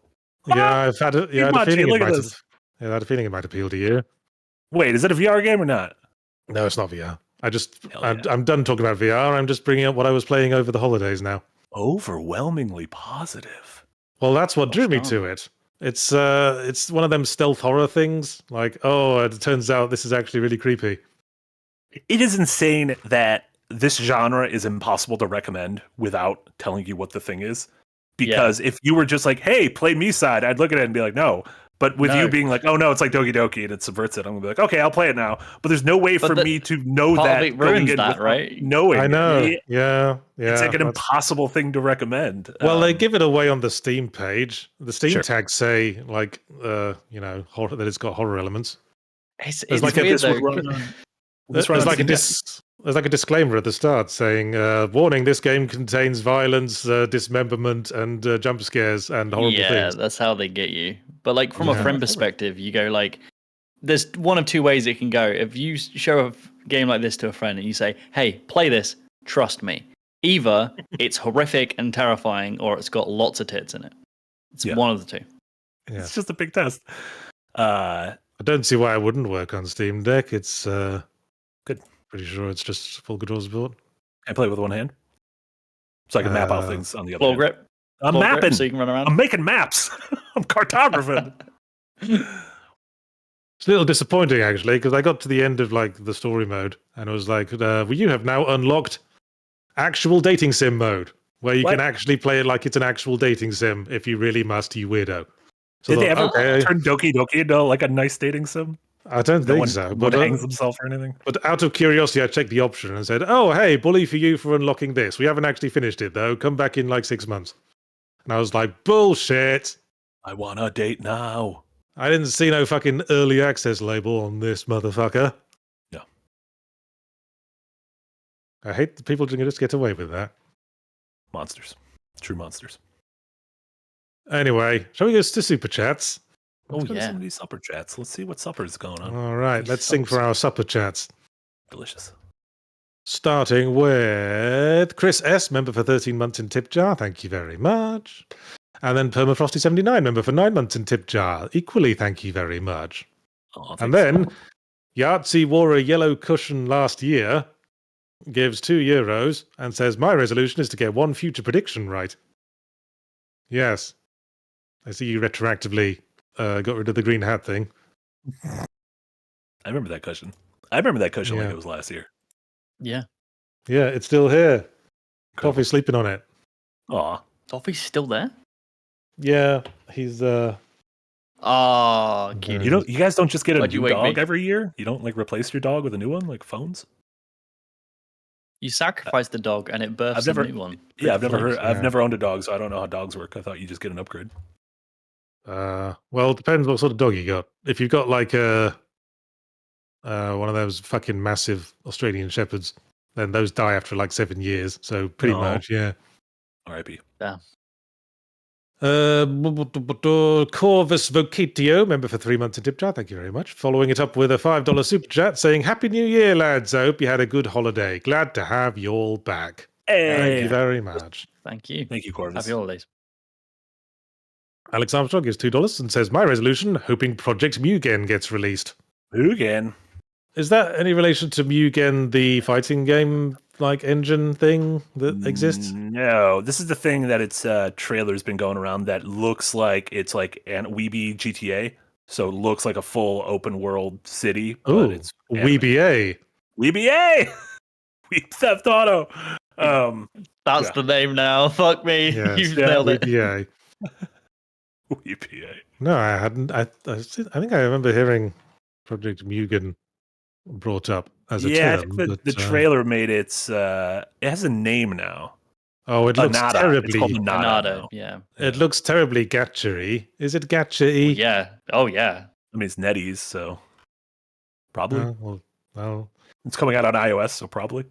Yeah, I've had a, yeah, I had a feeling look at this. I had a feeling it might appeal to you. Wait, is it a VR game or not? No, it's not VR. I'm done talking about VR. I'm just bringing up what I was playing over the holidays now. Overwhelmingly positive. Well, that's what drew me to it. It's one of them stealth horror things. Like, oh, it turns out this is actually really creepy. It is insane that this genre is impossible to recommend without telling you what the thing is. Because if you were just like, hey, play Me-Side, I'd look at it and be like, no. But with you being like, oh no, it's like Doki Doki and it subverts it, I'm gonna be like, okay, I'll play it now. But there's no way for me to know that. It ruins that, right? Knowing. I know. Yeah. It's like an impossible thing to recommend. Well, they give it away on the Steam page. The Steam tags say like, horror, that it's got horror elements. It's weird though. There's like a disclaimer at the start saying, warning, this game contains violence, dismemberment, and jump scares and horrible things. Yeah, that's how they get you. But like from a friend perspective, you go like, there's one of two ways it can go. If you show a game like this to a friend and you say, hey, play this, trust me. Either it's horrific and terrifying or it's got lots of tits in it. It's one of the two. Yeah. It's just a big test. I don't see why it wouldn't work on Steam Deck. It's good. Pretty sure it's just full control support. I play with one hand, so I can map out things on the other. Full grip. I'm full mapping, grip so you can run around. I'm making maps. I'm cartographing. It's a little disappointing actually because I got to the end of like the story mode and it was like, well, you have now unlocked actual dating sim mode where you can actually play it like it's an actual dating sim if you really must, you weirdo. So Did they ever turn Doki Doki into like a nice dating sim? I don't think so. But hangs himself or anything. But out of curiosity, I checked the option and said, "Oh, hey, bully for you for unlocking this. We haven't actually finished it though. Come back in like 6 months." And I was like, "Bullshit! I want a date now." I didn't see no fucking early access label on this motherfucker. No. I hate that people can just get away with that. Monsters, true monsters. Anyway, shall we go to super chats? Let's go to some of these supper chats. Let's see what supper's going on. All right, let's sing for our supper chats. Delicious. Starting with Chris S, member for 13 months in Tip Jar. Thank you very much. And then Permafrosty79, member for 9 months in Tip Jar. Equally, thank you very much. And then Yahtzee wore a yellow cushion last year, gives €2, and says, my resolution is to get one future prediction right. Yes. I see you retroactively got rid of the green hat thing. I remember that cushion. Like it was last year. Yeah. Yeah, it's still here. Toffee's sleeping on it. Aw. Toffee's still there? Yeah, he's Oh, cute. You guys don't just get a new dog every year? You don't like replace your dog with a new one, like phones? You sacrifice the dog and it births a new one. Yeah, I've never owned a dog, so I don't know how dogs work. I thought you just get an upgrade. Well, it depends what sort of dog you got. If you've got like one of those fucking massive Australian Shepherds, then those die after like 7 years. So pretty much, yeah. R.I.P. Yeah. Corvus Vocatio, member for 3 months in Tip Jar. Thank you very much. Following it up with a $5 super chat saying, Happy New Year, lads. I hope you had a good holiday. Glad to have you all back. Hey. Thank you very much. Thank you. Thank you, Corvus. Happy holidays. Alex Armstrong gives $2 and says, my resolution, hoping Project Mugen gets released. Mugen? Is that any relation to Mugen, the fighting game like engine thing that exists? No, this is the thing that its trailer's been going around that looks like it's like an Weeby GTA. So it looks like a full open world city. Oh, it's Weeby. Weeby! Weeb Theft Auto. That's the name now. Fuck me. Yes. You've nailed it. Weeby. Weeby. No, I hadn't. I think I remember hearing Project Mugen brought up as a Yeah, I term. think But, the trailer made it has a name now. oh, it looks Anada. It's called terribly. Anada Anada, now. yeah. It looks terribly gacha-y. Is it gacha-y? Well, yeah. Oh, yeah. I mean, it's NetEase, so probably. Well, It's coming out on iOS, so probably.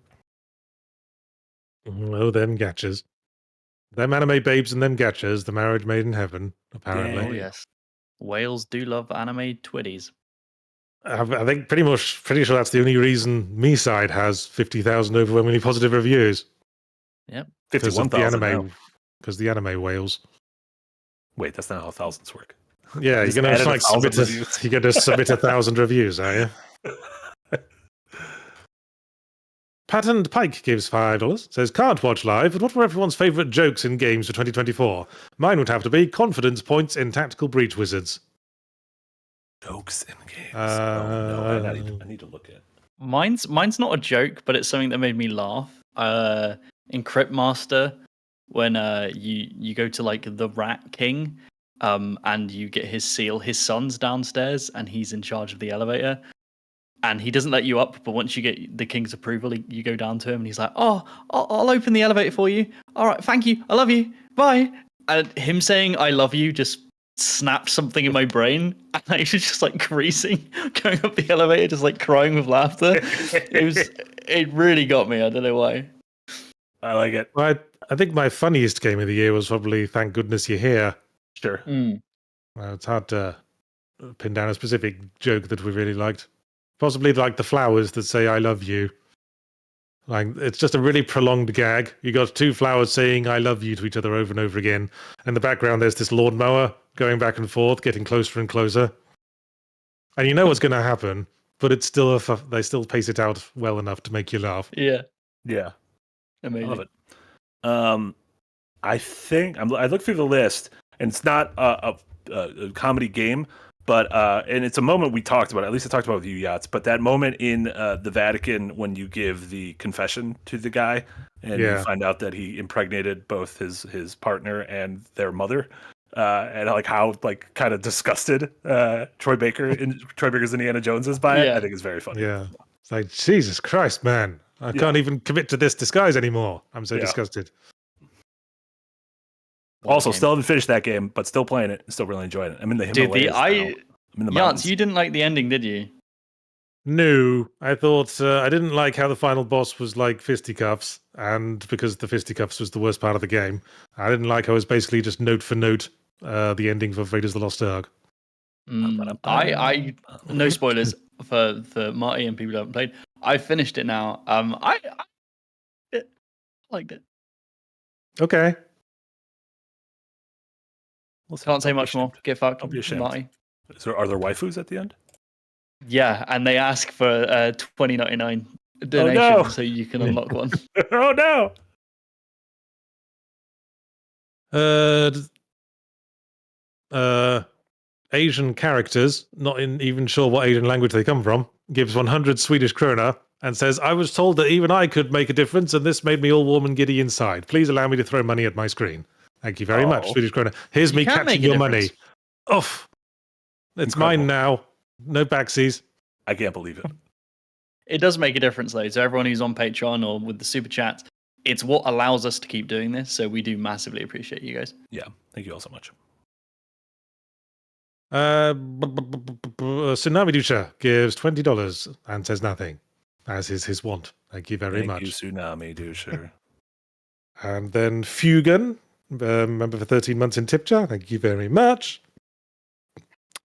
oh, them gachas. Them anime babes and them gachas, the marriage made in heaven, apparently. Oh, yes. Whales do love anime twitties. I think pretty sure that's the only reason Me Side has 50,000 overwhelmingly positive reviews. Yep. 51,000 now. Because the anime whales. Wait, that's not how thousands work. Yeah, you're going to submit 1,000 reviews, are you? Patterned Pike gives $5. Says, can't watch live, but what were everyone's favourite jokes in games for 2024? Mine would have to be confidence points in Tactical Breach Wizards. Jokes in games. No, I need to look at. Mine's not a joke, but it's something that made me laugh. In Cryptmaster, when you go to like the Rat King, and you get his seal, his son's downstairs, and he's in charge of the elevator. And he doesn't let you up, but once you get the king's approval, you go down to him, and he's like, "Oh, I'll open the elevator for you. All right, thank you. I love you. Bye." And him saying "I love you" just snapped something in my brain, and I was just like creasing, going up the elevator, just like crying with laughter. It really got me. I don't know why. I like it. Well, I think my funniest game of the year was probably "Thank Goodness You're Here." Sure. Well, it's hard to pin down a specific joke that we really liked. Possibly like the flowers that say "I love you." Like, it's just a really prolonged gag. You got two flowers saying "I love you" to each other over and over again. In the background, there's this lawnmower going back and forth, getting closer and closer. And you know what's going to happen, but it's still they still pace it out well enough to make you laugh. Yeah. I Amazing. love it. I think I looked through the list, and it's not a comedy game. But and it's a moment we talked about. At least I talked about with you, Yachts. But that moment in the Vatican when you give the confession to the guy, and you find out that he impregnated both his partner and their mother, and like how like kind of disgusted Troy Baker's Indiana Jones is by it. I think it's very funny. Yeah, it's like, Jesus Christ, man! I can't even commit to this disguise anymore. I'm so disgusted. Also, still haven't finished that game, but still playing it. Still really enjoying it. I'm in the Himalayas. I'm in the mountains. You didn't like the ending, did you? No, I thought I didn't like how the final boss was like fisticuffs, and because the fisticuffs was the worst part of the game, I didn't like how it was basically just note for note the ending for Vader's the Lost Ark. I no spoilers for Marty and people who haven't played. I finished it now. I liked it. Okay. Can't say much more. Get fucked, Marty. Are there waifus at the end? Yeah, and they ask for $20.99 donation so you can unlock one. Oh no! Asian characters, not even sure what Asian language they come from, gives 100 Swedish krona and says, "I was told that even I could make a difference, and this made me all warm and giddy inside. Please allow me to throw money at my screen. Thank you very much, Swedish krona. Here's me catching your money. Oof. It's mine now. No backsies." I can't believe it. It does make a difference, though. So everyone who's on Patreon or with the super chats, it's what allows us to keep doing this. So we do massively appreciate you guys. Yeah, thank you all so much. Tsunami Dusha gives $20 and says nothing, as is his wont. Thank you very much. Thank you, Tsunami Dusha. And then Fugan, member for 13 months in Tipjar. Thank you very much.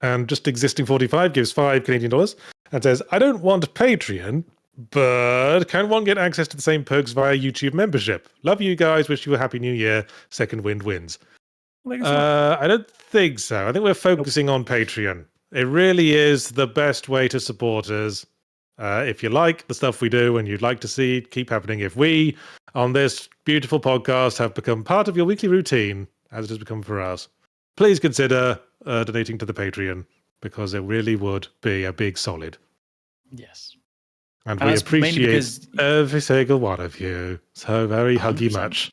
And Just Existing 45 gives $5 and says, "I don't want Patreon, but can one get access to the same perks via YouTube membership? Love you guys. Wish you a happy new year. Second wind wins." I don't think so. I think we're focusing on Patreon. It really is the best way to support us. If you like the stuff we do and you'd like to see it keep happening, if we on this beautiful podcast have become part of your weekly routine, as it has become for us, please consider donating to the Patreon, because it really would be a big solid. Yes. And we appreciate every single one of you so very huggy much.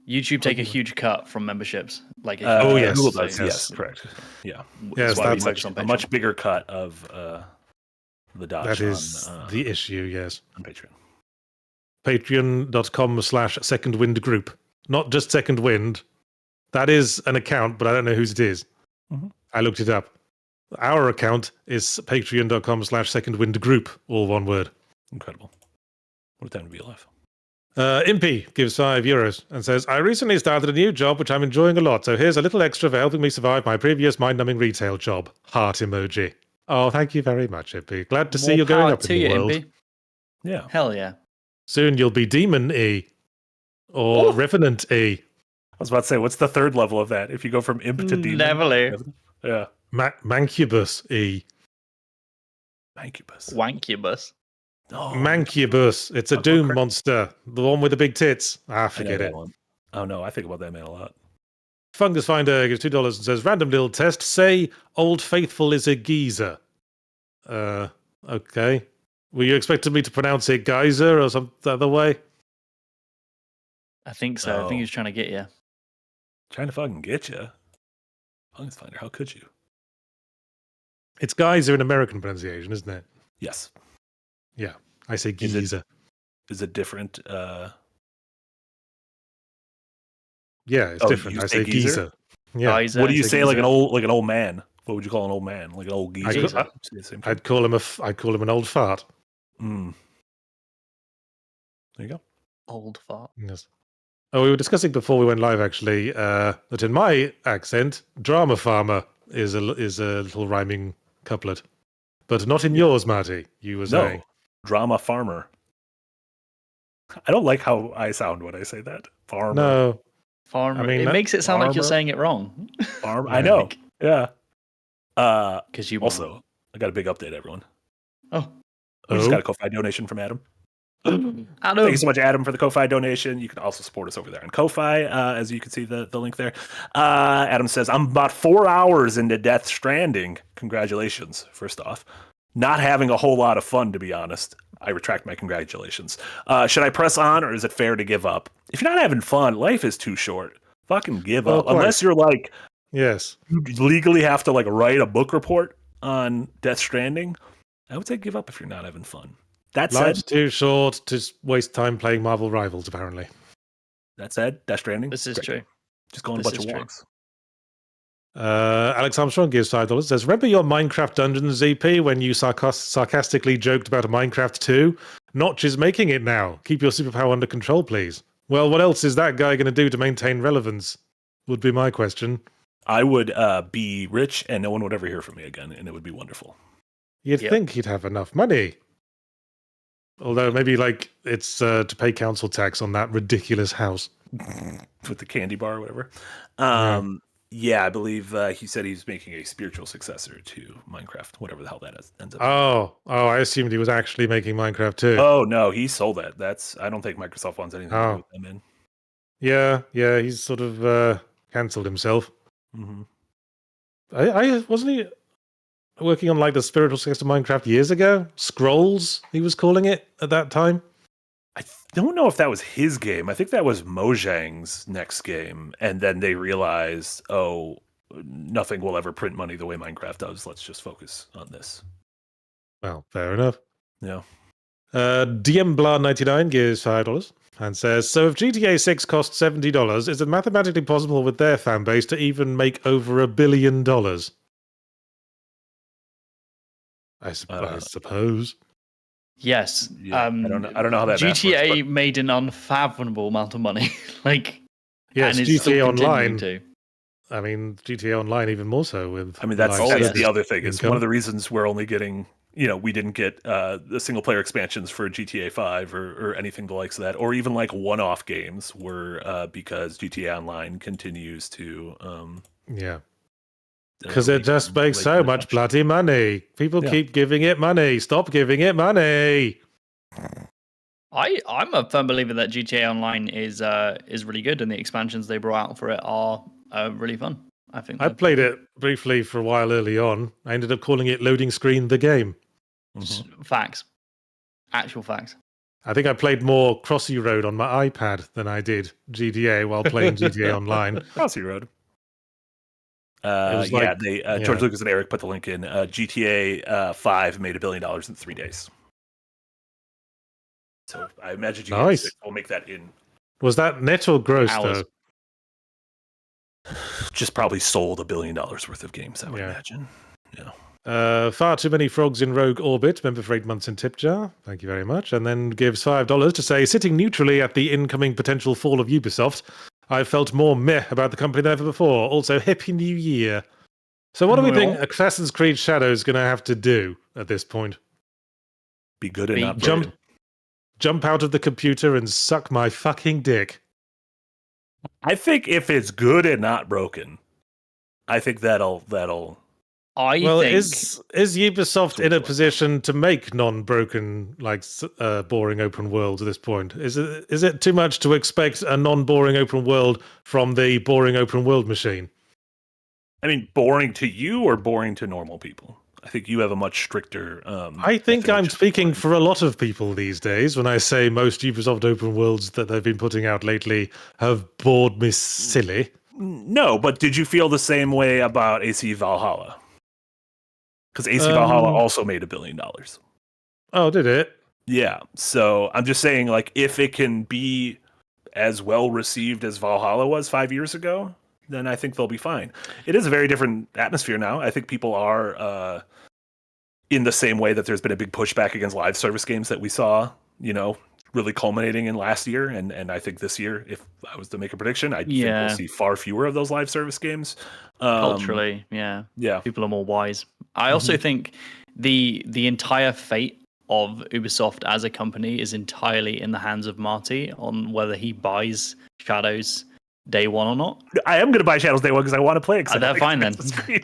YouTube take a huge cut from memberships. Like, yes. Google does. Yes, correct. Yeah. Yes, that's a much bigger cut of the Dodge. That is the issue, yes. On Patreon. Patreon.com/secondwindgroup. Not just Second Wind. That is an account, but I don't know whose it is. Mm-hmm. I looked it up. Our account is patreon.com/secondwindgroup, all one word. Incredible. What a time to be alive. Impy gives €5 and says, I recently started a new job, which I'm enjoying a lot, so here's a little extra for helping me survive my previous mind-numbing retail job. Heart emoji. Oh, thank you very much, Impy. Glad to see you're going up in the world. Impy. Yeah. Hell yeah. Soon you'll be Demon E. Or Revenant E. I was about to say, what's the third level of that? If you go from Imp to Demon? Level E. Yeah. Mancubus E. Mancubus. Wankubus. Oh, Mancubus. It's a Doom monster. The one with the big tits. Forget it. One. Oh, no. I think about that man a lot. Fungus Finder gives $2 and says, random little test. Say Old Faithful is a geezer. Okay. Were you expecting me to pronounce it geyser or some other way? I think so. I think he was trying to get you. Trying to fucking get you. Fungus Finder, how could you? It's geyser in American pronunciation, isn't it? Yes. Yeah. I say geezer. Is it different? Yeah, it's different. I say geezer. Yeah. Geyser, what do you say like an old man? What would you call an old man? Like an old geezer? I'd call him an old fart. Mm. There you go. Old fart. Yes. Oh, we were discussing before we went live actually that in my accent, drama farmer is a little rhyming couplet, but not in yours, Marty. You were saying drama farmer. I don't like how I sound when I say that. Farmer. No. Farmer. I mean, it makes it sound like you're saying it wrong. Farmer. I know. Yeah. Because you also, I got a big update, everyone. Oh. We just got a Ko-Fi donation from Adam. Adam. Thank you so much, Adam, for the Ko-Fi donation. You can also support us over there on Ko-Fi, as you can see the link there. Adam says, I'm about 4 hours into Death Stranding. Congratulations, first off. Not having a whole lot of fun, to be honest. I retract my congratulations. Should I press on, or is it fair to give up? If you're not having fun, life is too short. Fucking give up. Unless you're like, yes, you legally have to like write a book report on Death Stranding. I would say give up if you're not having fun. That said, life's too short to waste time playing Marvel Rivals, apparently. That said, Death Stranding. This is true. Just go on a bunch of walks. Alex Armstrong gives $5. Says, remember your Minecraft Dungeons EP when you sarcastically joked about a Minecraft 2? Notch is making it now. Keep your superpower under control, please. Well, what else is that guy going to do to maintain relevance? Would be my question. I would be rich and no one would ever hear from me again, and it would be wonderful. You'd think he'd have enough money. Although maybe like it's to pay council tax on that ridiculous house. With the candy bar or whatever. Yeah, I believe he said he's making a spiritual successor to Minecraft, whatever the hell that ends up. Oh, I assumed he was actually making Minecraft too. Oh no, he sold that. I don't think Microsoft wants anything to do with them in. Yeah, he's sort of cancelled himself. Mm-hmm. I wasn't he working on like the spiritual successor to Minecraft years ago? Scrolls, he was calling it at that time. I don't know if that was his game. I think that was Mojang's next game. And then they realized, nothing will ever print money the way Minecraft does. Let's just focus on this. Well, fair enough. Yeah. DMBlah99 gives $5 and says, so if GTA 6 costs $70, is it mathematically possible with their fan base to even make over $1 billion? I suppose. Yes. Yeah, I don't know how that GTA works, made an unfathomable amount of money. Yes, and GTA Online. To. I mean, GTA Online even more so with. I mean, that's the other thing. It's one of the reasons we're only getting. We didn't get the single player expansions for GTA 5 or anything the likes of that, or even like one-off games were because GTA Online continues to. Because it just makes so much bloody money. People keep giving it money. Stop giving it money. I'm a firm believer that GTA Online is really good, and the expansions they brought out for it are really fun. I think I played it briefly for a while early on. I ended up calling it Loading Screen the Game. Facts, actual facts. I think I played more Crossy Road on my iPad than I did GTA while playing GTA Online. Crossy Road. George Lucas and Eric put the link in. GTA 5 made $1 billion in 3 days. So I imagine GTA 6 will make that in. Was that net or gross, though? Just probably sold $1 billion worth of games, I would imagine. Yeah. Far too many frogs in Rogue Orbit. Member for 8 months in tip jar. Thank you very much. And then gives $5 to say, sitting neutrally at the incoming potential fall of Ubisoft, I've felt more meh about the company than ever before. Also, Happy New Year. So what do we think Assassin's Creed Shadows going to have to do at this point? Be good and not jump out of the computer and suck my fucking dick. I think if it's good and not broken, I think that'll. Is Ubisoft in a position to make non-broken, boring open worlds at this point? Is it too much to expect a non-boring open world from the boring open world machine? I mean, boring to you or boring to normal people? I think you have a much stricter. I think I'm speaking for a lot of people these days when I say most Ubisoft open worlds that they've been putting out lately have bored me silly. No, but did you feel the same way about AC Valhalla? Because AC Valhalla also made $1 billion. Oh, did it? Yeah. So I'm just saying, if it can be as well received as Valhalla was 5 years ago, then I think they'll be fine. It is a very different atmosphere now. I think people are in the same way that there's been a big pushback against live service games that we saw, really culminating in last year. And I think this year, if I was to make a prediction, I think we'll see far fewer of those live service games. Culturally, yeah. People are more wise. I also think the entire fate of Ubisoft as a company is entirely in the hands of Marty on whether he buys Shadows day one or not. I am going to buy Shadows day one because I want to play it. They're fine then.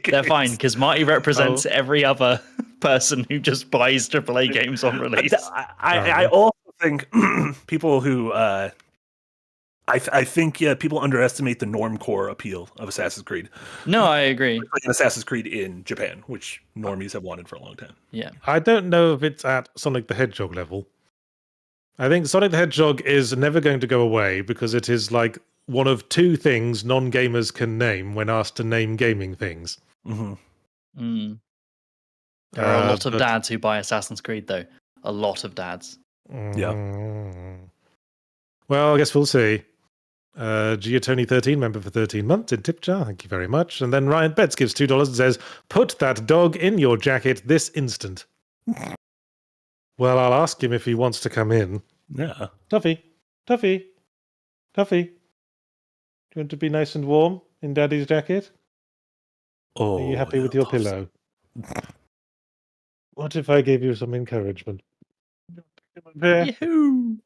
They're fine because Marty represents every other person who just buys AAA games on release. I also think people who I think people underestimate the normcore appeal of Assassin's Creed. No, I agree. Assassin's Creed in Japan, which normies have wanted for a long time. Yeah. I don't know if it's at Sonic the Hedgehog level. I think Sonic the Hedgehog is never going to go away because it is one of two things non-gamers can name when asked to name gaming things. Mm-hmm. Mm. There are a lot of dads who buy Assassin's Creed, though. A lot of dads. Yeah. Well, I guess we'll see. Giatoni13, member for 13 months in tip jar. Thank you very much. And then Ryan Betts gives $2 and says, put that dog in your jacket this instant. Well, I'll ask him if he wants to come in. Yeah. Tuffy. Do you want to be nice and warm in Daddy's jacket? Oh, are you happy with your pillow? What if I gave you some encouragement? You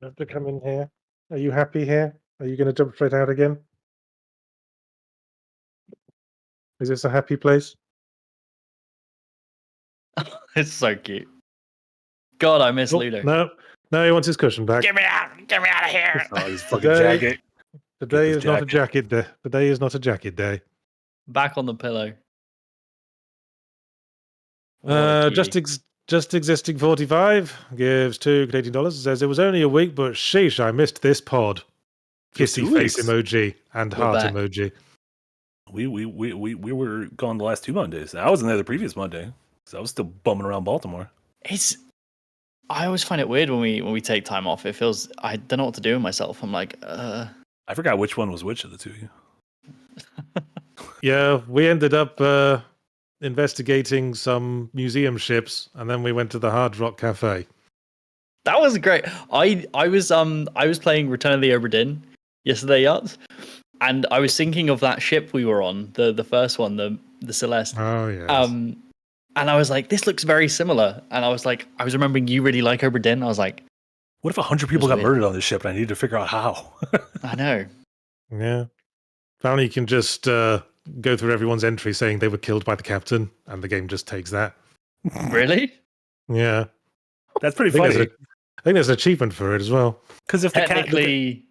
have to come in here. Are you happy here? Are you going to jump straight out again? Is this a happy place? It's so cute. God, I miss Ludo. No, he wants his cushion back. Get me out of here. Oh, his fucking jacket. Today is not a jacket day. Today is not a jacket day. Back on the pillow. Just existing 45 gives $2 Canadian. Says it was only a week, but sheesh, I missed this pod. Kissy face emoji and heart emoji. We were gone the last 2 Mondays. I wasn't there the previous Monday, so I was still bumming around Baltimore. I always find it weird when we take time off. It feels I don't know what to do with myself. I'm like, I forgot which one was which of the two of you. Yeah, we ended up investigating some museum ships, and then we went to the Hard Rock Cafe. That was great. I was playing Return of the Obra Dinn yesterday, Yachts, and I was thinking of that ship we were on, the first one, the Celeste. Oh yeah. And I was like, this looks very similar. And I was remembering you really like Obra Dinn. I was like, what if 100 people got murdered on this ship and I needed to figure out how? I know. Yeah. Apparently you can just go through everyone's entry saying they were killed by the captain, and the game just takes that. Really? Yeah. That's pretty funny. I think there's an achievement for it as well. Because if technically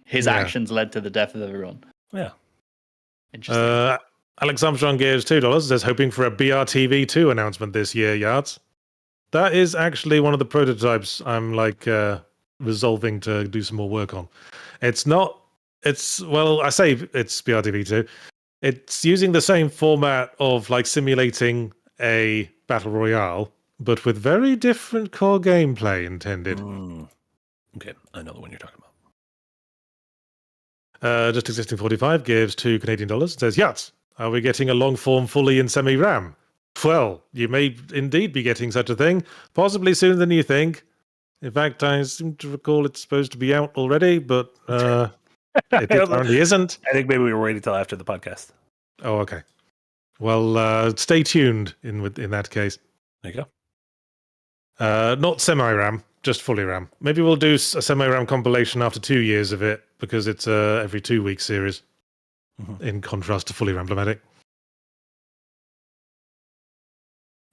his actions led to the death of everyone. Yeah. Interesting. Alex Armstrong gives $2. Says hoping for a BRTV2 announcement this year, Yards. That is actually one of the prototypes I'm resolving to do some more work on. It's not. It's I say it's BRTV2. It's using the same format of simulating a battle royale, but with very different core gameplay intended. Okay, I know the one you're talking about. Just existing 45 gives $2 Canadian. It says, Yahtzee, are we getting a long form fully in semi-RAM? Well, you may indeed be getting such a thing, possibly sooner than you think. In fact, I seem to recall it's supposed to be out already, but it apparently isn't. I think maybe we were waiting till after the podcast. Oh, okay. Well, stay tuned in that case. There you go. Not semi-RAM, just fully RAM. Maybe we'll do a semi-RAM compilation after 2 years of it, because it's every 2-week series, in contrast to fully RAM-blematic.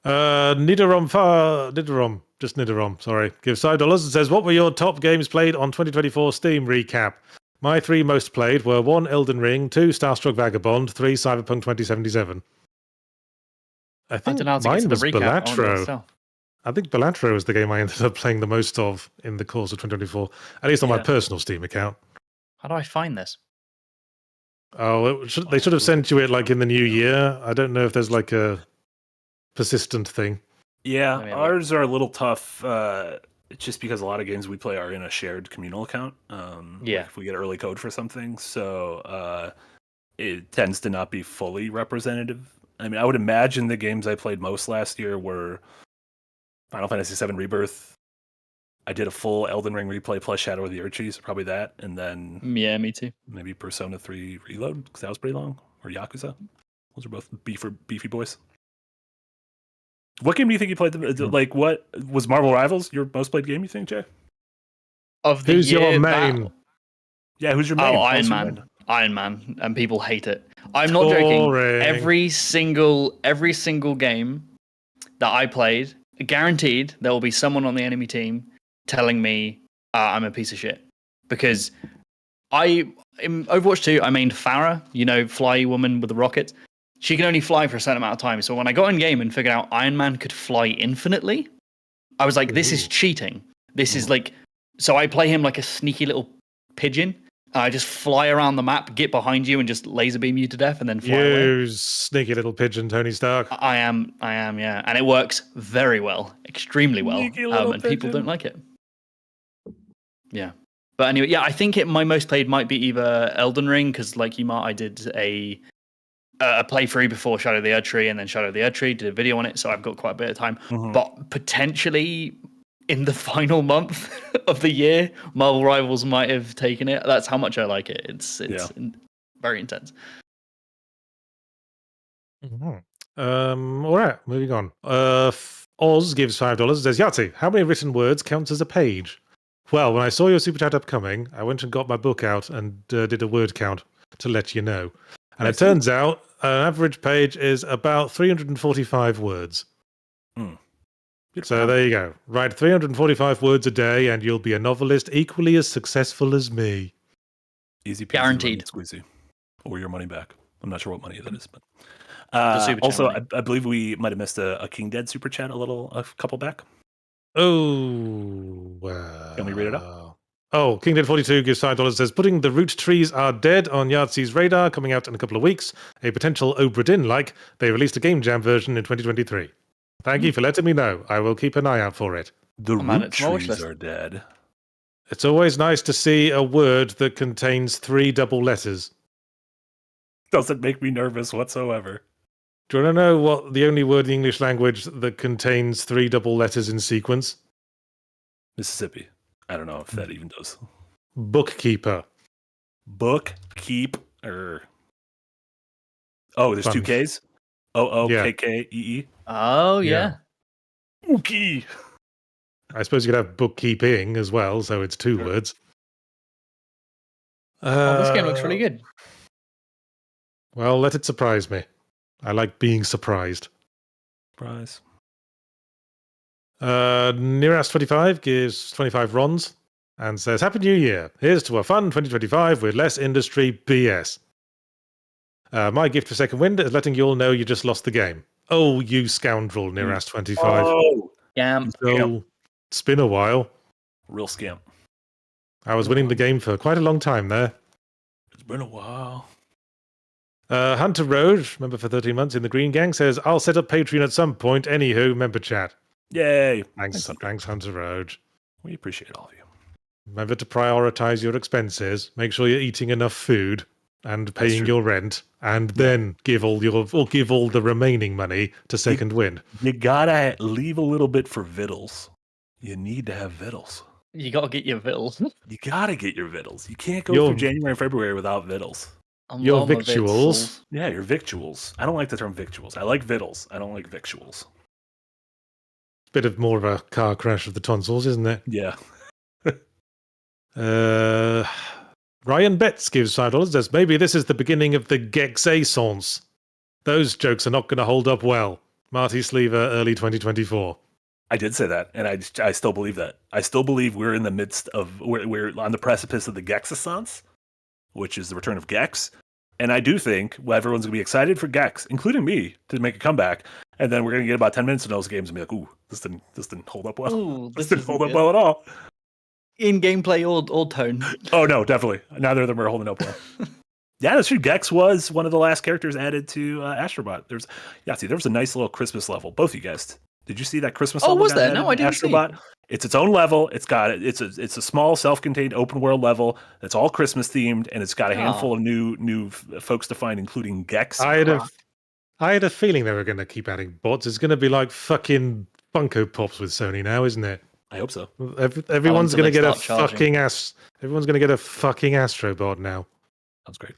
Nidorom, just Nidorom, sorry. Gives $5 and says, what were your top games played on 2024 Steam recap? My 3 most played were 1 Elden Ring, 2 Starstruck Vagabond, 3 Cyberpunk 2077. I think mine was Balatro. I think Balatro was the game I ended up playing the most of in the course of 2024, at least on my personal Steam account. How do I find this? Oh, they should have sent you it in the new year. I don't know if there's a persistent thing. Yeah, ours are a little tough just because a lot of games we play are in a shared communal account. If we get early code for something, so it tends to not be fully representative. I mean, I would imagine the games I played most last year were Final Fantasy VII Rebirth. I did a full Elden Ring replay plus Shadow of the Erdtree, so probably that, and then me too. Maybe Persona 3 Reload because that was pretty long, or Yakuza. Those are both beefy boys. What game do you think you played? What was Marvel Rivals your most played game? You think, Jay? Who's your main? Yeah, who's your main? Oh, Iron Man. Iron Man, and people hate it. I'm not joking. Every single game that I played, guaranteed there will be someone on the enemy team telling me I'm a piece of shit because in Overwatch 2 I mained Farah, fly woman with the rockets. She can only fly for a certain amount of time. So when I got in game and figured out Iron Man could fly infinitely, I was like, this is cheating. This is so I play him like a sneaky little pigeon. I just fly around the map, get behind you, and just laser beam you to death, and then fly away. You sneaky little pigeon, Tony Stark. I am, yeah. And it works very well, extremely well. And pigeon. People don't like it. Yeah. But anyway, yeah, I think my most played might be either Elden Ring, because like you, Mark, I did a playthrough before Shadow of the Erdtree, and then Shadow of the Erdtree, did a video on it, so I've got quite a bit of time. But potentially in the final month of the year, Marvel Rivals might have taken it. That's how much I like it. It's very intense. All right, moving on. Oz gives $5. Says, Yahtzee, how many written words counts as a page? Well, when I saw your super chat upcoming, I went and got my book out and did a word count to let you know. And it turns out an average page is about 345 words. So there you go. Write 345 words a day and you'll be a novelist equally as successful as me. Easy peasy. Guaranteed. Squeezy. Or your money back. I'm not sure what money that is, but also I believe we might have missed a King Dead super chat a couple back. Oh, Can we read it up? Oh, King Dead 42 gives $5. Says, putting the root trees are dead on Yahtzee's radar, coming out in a couple of weeks. A potential Obra Dinn they released a Game Jam version in 2023. Thank you for letting me know. I will keep an eye out for it. The root trees are dead. It's always nice to see a word that contains 3 double letters. Doesn't make me nervous whatsoever. Do you want to know what the only word in the English language that contains 3 double letters in sequence? Mississippi. I don't know if that even does. Bookkeeper. Bookkeeper. Oh, there's 2 Ks? O-O-K-K-E-E? Oh, yeah. Okay. I suppose you could have bookkeeping as well, so it's 2 words. This game looks really good. Well, let it surprise me. I like being surprised. Surprise. Neras25 gives 25 rons and says, Happy New Year. Here's to a fun 2025 with less industry BS. My gift for Second Wind is letting you all know you just lost the game. Oh, you scoundrel, Neras25. Oh, until it's been a while. Real scam. I was winning the game for quite a long time there. It's been a while. Hunter Road, member for 13 months in the Green Gang, says, I'll set up Patreon at some point. Anywho, member chat. Yay. Thanks, Hunter Road. We appreciate all of you. Remember to prioritize your expenses. Make sure you're eating enough food and paying your rent, and then give all the remaining money to Second Wind. You gotta leave a little bit for vittles. You need to have vittles. You gotta get your vittles. You gotta get your vittles. You can't go through January and February without vittles. Your victuals. Yeah, your victuals. I don't like the term victuals. I like vittles. I don't like victuals. Bit of more of a car crash of the tonsils, isn't it? Yeah. Ryan Betts gives $5. Says, maybe this is the beginning of the Gexaissance. Those jokes are not going to hold up well. Marty Sleever, early 2024. I did say that, and I still believe that. I still believe we're in the midst of, we're on the precipice of the Gexaissance, which is the return of Gex. And I do think everyone's going to be excited for Gex, including me, to make a comeback. And then we're going to get about 10 minutes in those games and be like, ooh, this didn't hold up well. Ooh, this didn't hold up well at all. In gameplay or tone? Oh, no, definitely. Neither of them are holding up well. Yeah, that's true. Gex was one of the last characters added to Astrobot. There was a nice little Christmas level. Both of you guys. Did you see that Christmas level? Oh, was there? No, I didn't Astrobot? See. It's its own level. It's a small, self-contained open world level that's all Christmas themed, and it's got a handful of new folks to find, including Gex. I had a feeling they were going to keep adding bots. It's going to be like fucking Funko Pops with Sony now, isn't it? I hope so. Everyone's going to get a fucking Everyone's going to get a fucking Astrobot now. Sounds great.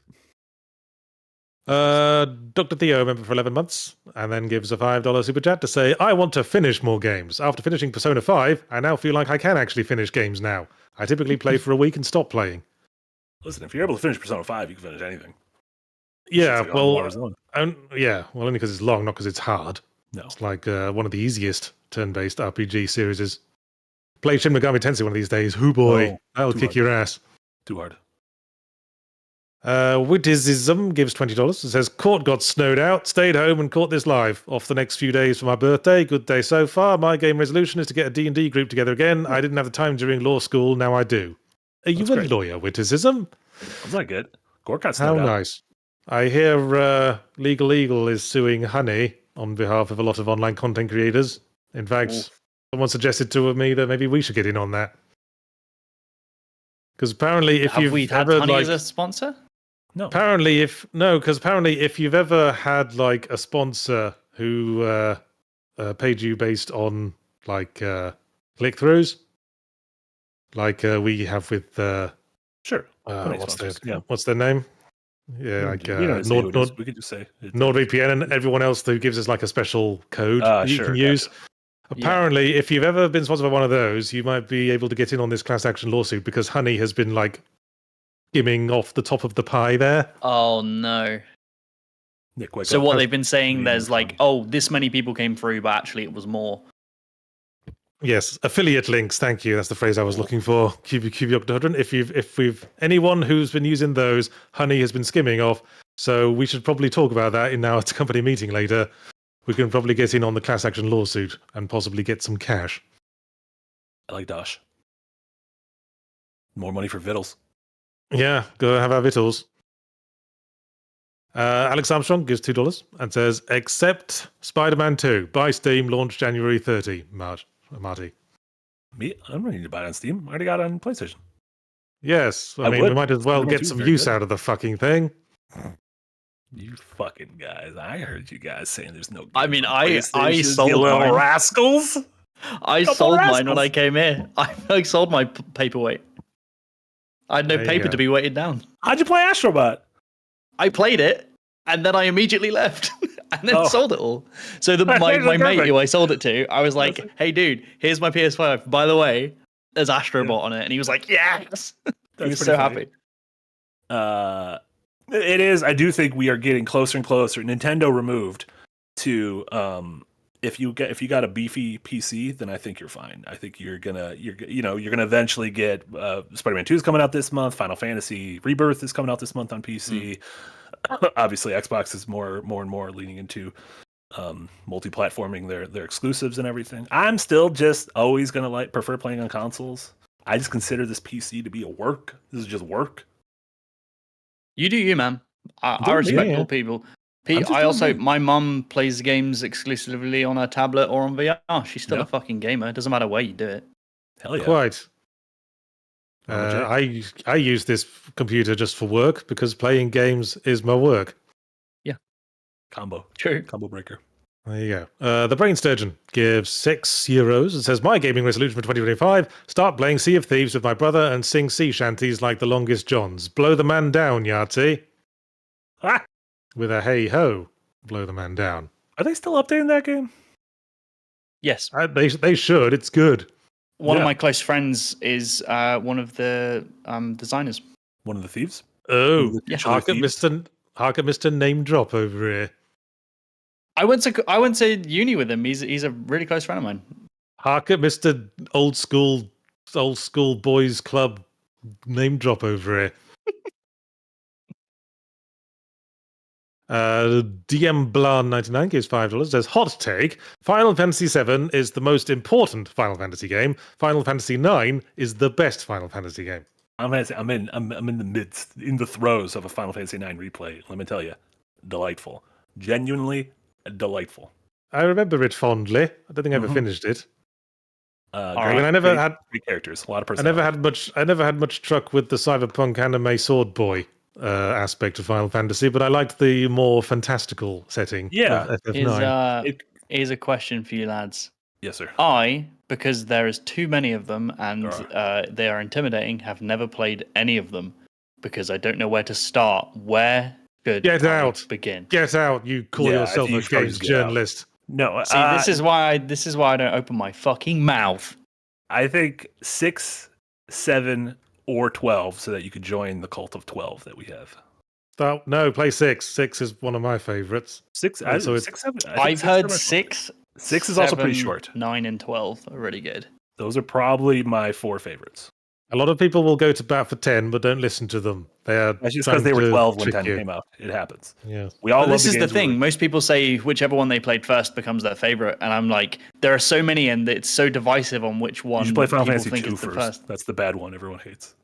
Dr. Theo, member for 11 months, and then gives a $5 super chat to say, I want to finish more games. After finishing Persona 5, I now feel like I can actually finish games now. I typically play for a week and stop playing. Listen, if you're able to finish Persona 5, you can finish anything. Yeah, only because it's long, not because it's hard. No. It's like one of the easiest turn-based RPG series. Play Shin Megami Tensei one of these days. Hoo boy, that'll kick your ass. Too hard. Witticism gives $20. It says, Court got snowed out, stayed home and caught this live. Off the next few days for my birthday. Good day so far. My game resolution is to get a D&D group together again. I didn't have the time during law school. Now I do. Are you a lawyer, Witticism? That's not good. Court got snowed out. How nice. I hear Legal Eagle is suing Honey on behalf of a lot of online content creators. In fact, someone suggested to me that maybe we should get in on that. Because apparently if you've had Honey as a sponsor? No. Because apparently if you've ever had like a sponsor who paid you based on like click-throughs, like we have with sure. What's their name? Yeah, like we could just say NordVPN and everyone else who gives us like a special code you can use. Apparently, if you've ever been sponsored by one of those, you might be able to get in on this class action lawsuit because Honey has been like skimming off the top of the pie there. Oh no. So what they've been saying, there's like, this many people came through, but actually it was more. Yes, affiliate links. Thank you. That's the phrase I was looking for. If anyone who's been using those, Honey has been skimming off. So we should probably talk about that in our company meeting later. We can probably get in on the class action lawsuit and possibly get some cash. I like Dosh. More money for Vittles. Yeah, go have our Vittles. Alex Armstrong gives $2 and says, except Spider-Man 2. Buy Steam, launch January 30. Marty. Me? I don't need to buy it on Steam. I already got it on PlayStation. Yes. I mean, we might as well get some use out of the fucking thing. You fucking guys. I heard you guys saying there's no game. I mean, I sold you little mine. rascals. I sold mine when I came here. I sold my paperweight. I had no paper to be weighted down. How'd you play Astrobot? I played it, and then I immediately left, and then sold it all. So my mate who I sold it to, I was like, hey, dude, here's my PS5. By the way, there's Astrobot on it. And he was like, yes. He was so happy. It is. I do think we are getting closer and closer. Nintendo removed to if you got a beefy PC, then I think you're fine. I think you're gonna eventually get Spider-Man 2 is coming out this month. Final Fantasy Rebirth is coming out this month on PC. Obviously, Xbox is more and more leaning into multi-platforming their exclusives and everything. I'm still just always gonna prefer playing on consoles. I just consider this PC to be a work. This is just work. You do you, man. I respect all people. My mum plays games exclusively on her tablet or on VR. She's still a fucking gamer. It doesn't matter where you do it. Hell yeah. Quite. I use this computer just for work because playing games is my work. Yeah. Combo. True. Combo breaker. There you go. The Brain Sturgeon gives €6. It says, my gaming resolution for 2025, start playing Sea of Thieves with my brother and sing sea shanties like the Longest Johns. Blow the man down, Yahtzee. Ah! With a hey-ho, blow the man down. Are they still updating that game? Yes. They should. It's good. One of my close friends is one of the designers. One of the thieves? Oh, hark at Mr. Name Drop over here. I went to uni with him. He's a really close friend of mine. Hark at Mr. Old School Boys Club Name Drop over here. DM Blan99 gives $5. Says, hot take, Final Fantasy VII is the most important Final Fantasy game. Final Fantasy IX is the best Final Fantasy game. I'm in the midst, in the throes of a Final Fantasy IX replay. Let me tell you, delightful. Genuinely delightful. I remember it fondly. I don't think I ever finished it. I never had great characters, a lot of personality. I never had much truck with the cyberpunk anime sword boy aspect of Final Fantasy, but I liked the more fantastical setting. Yeah, of FF9. Here's a question for you lads. Yes, sir. Because there is too many of them and they are intimidating, have never played any of them because I don't know where to start. Where should I begin? Get out! You call yourself a games journalist. No, see, this is why I don't open my fucking mouth. I think 6, 7, or 12, so that you could join the cult of 12 that we have. No, play 6. 6 is one of my favorites. 6, 7. I've heard 6. 6 is also pretty short. 9 and 12 are really good. Those are probably my 4 favorites. A lot of people will go to bat for 10, but don't listen to them. That's just because they were 12 when 10 came out. It happens. Yeah. This is the thing. Most people say whichever one they played first becomes their favorite, and I'm like, there are so many, and it's so divisive on which one. You should play Final Fantasy think 2 is first. The first. That's the bad one everyone hates.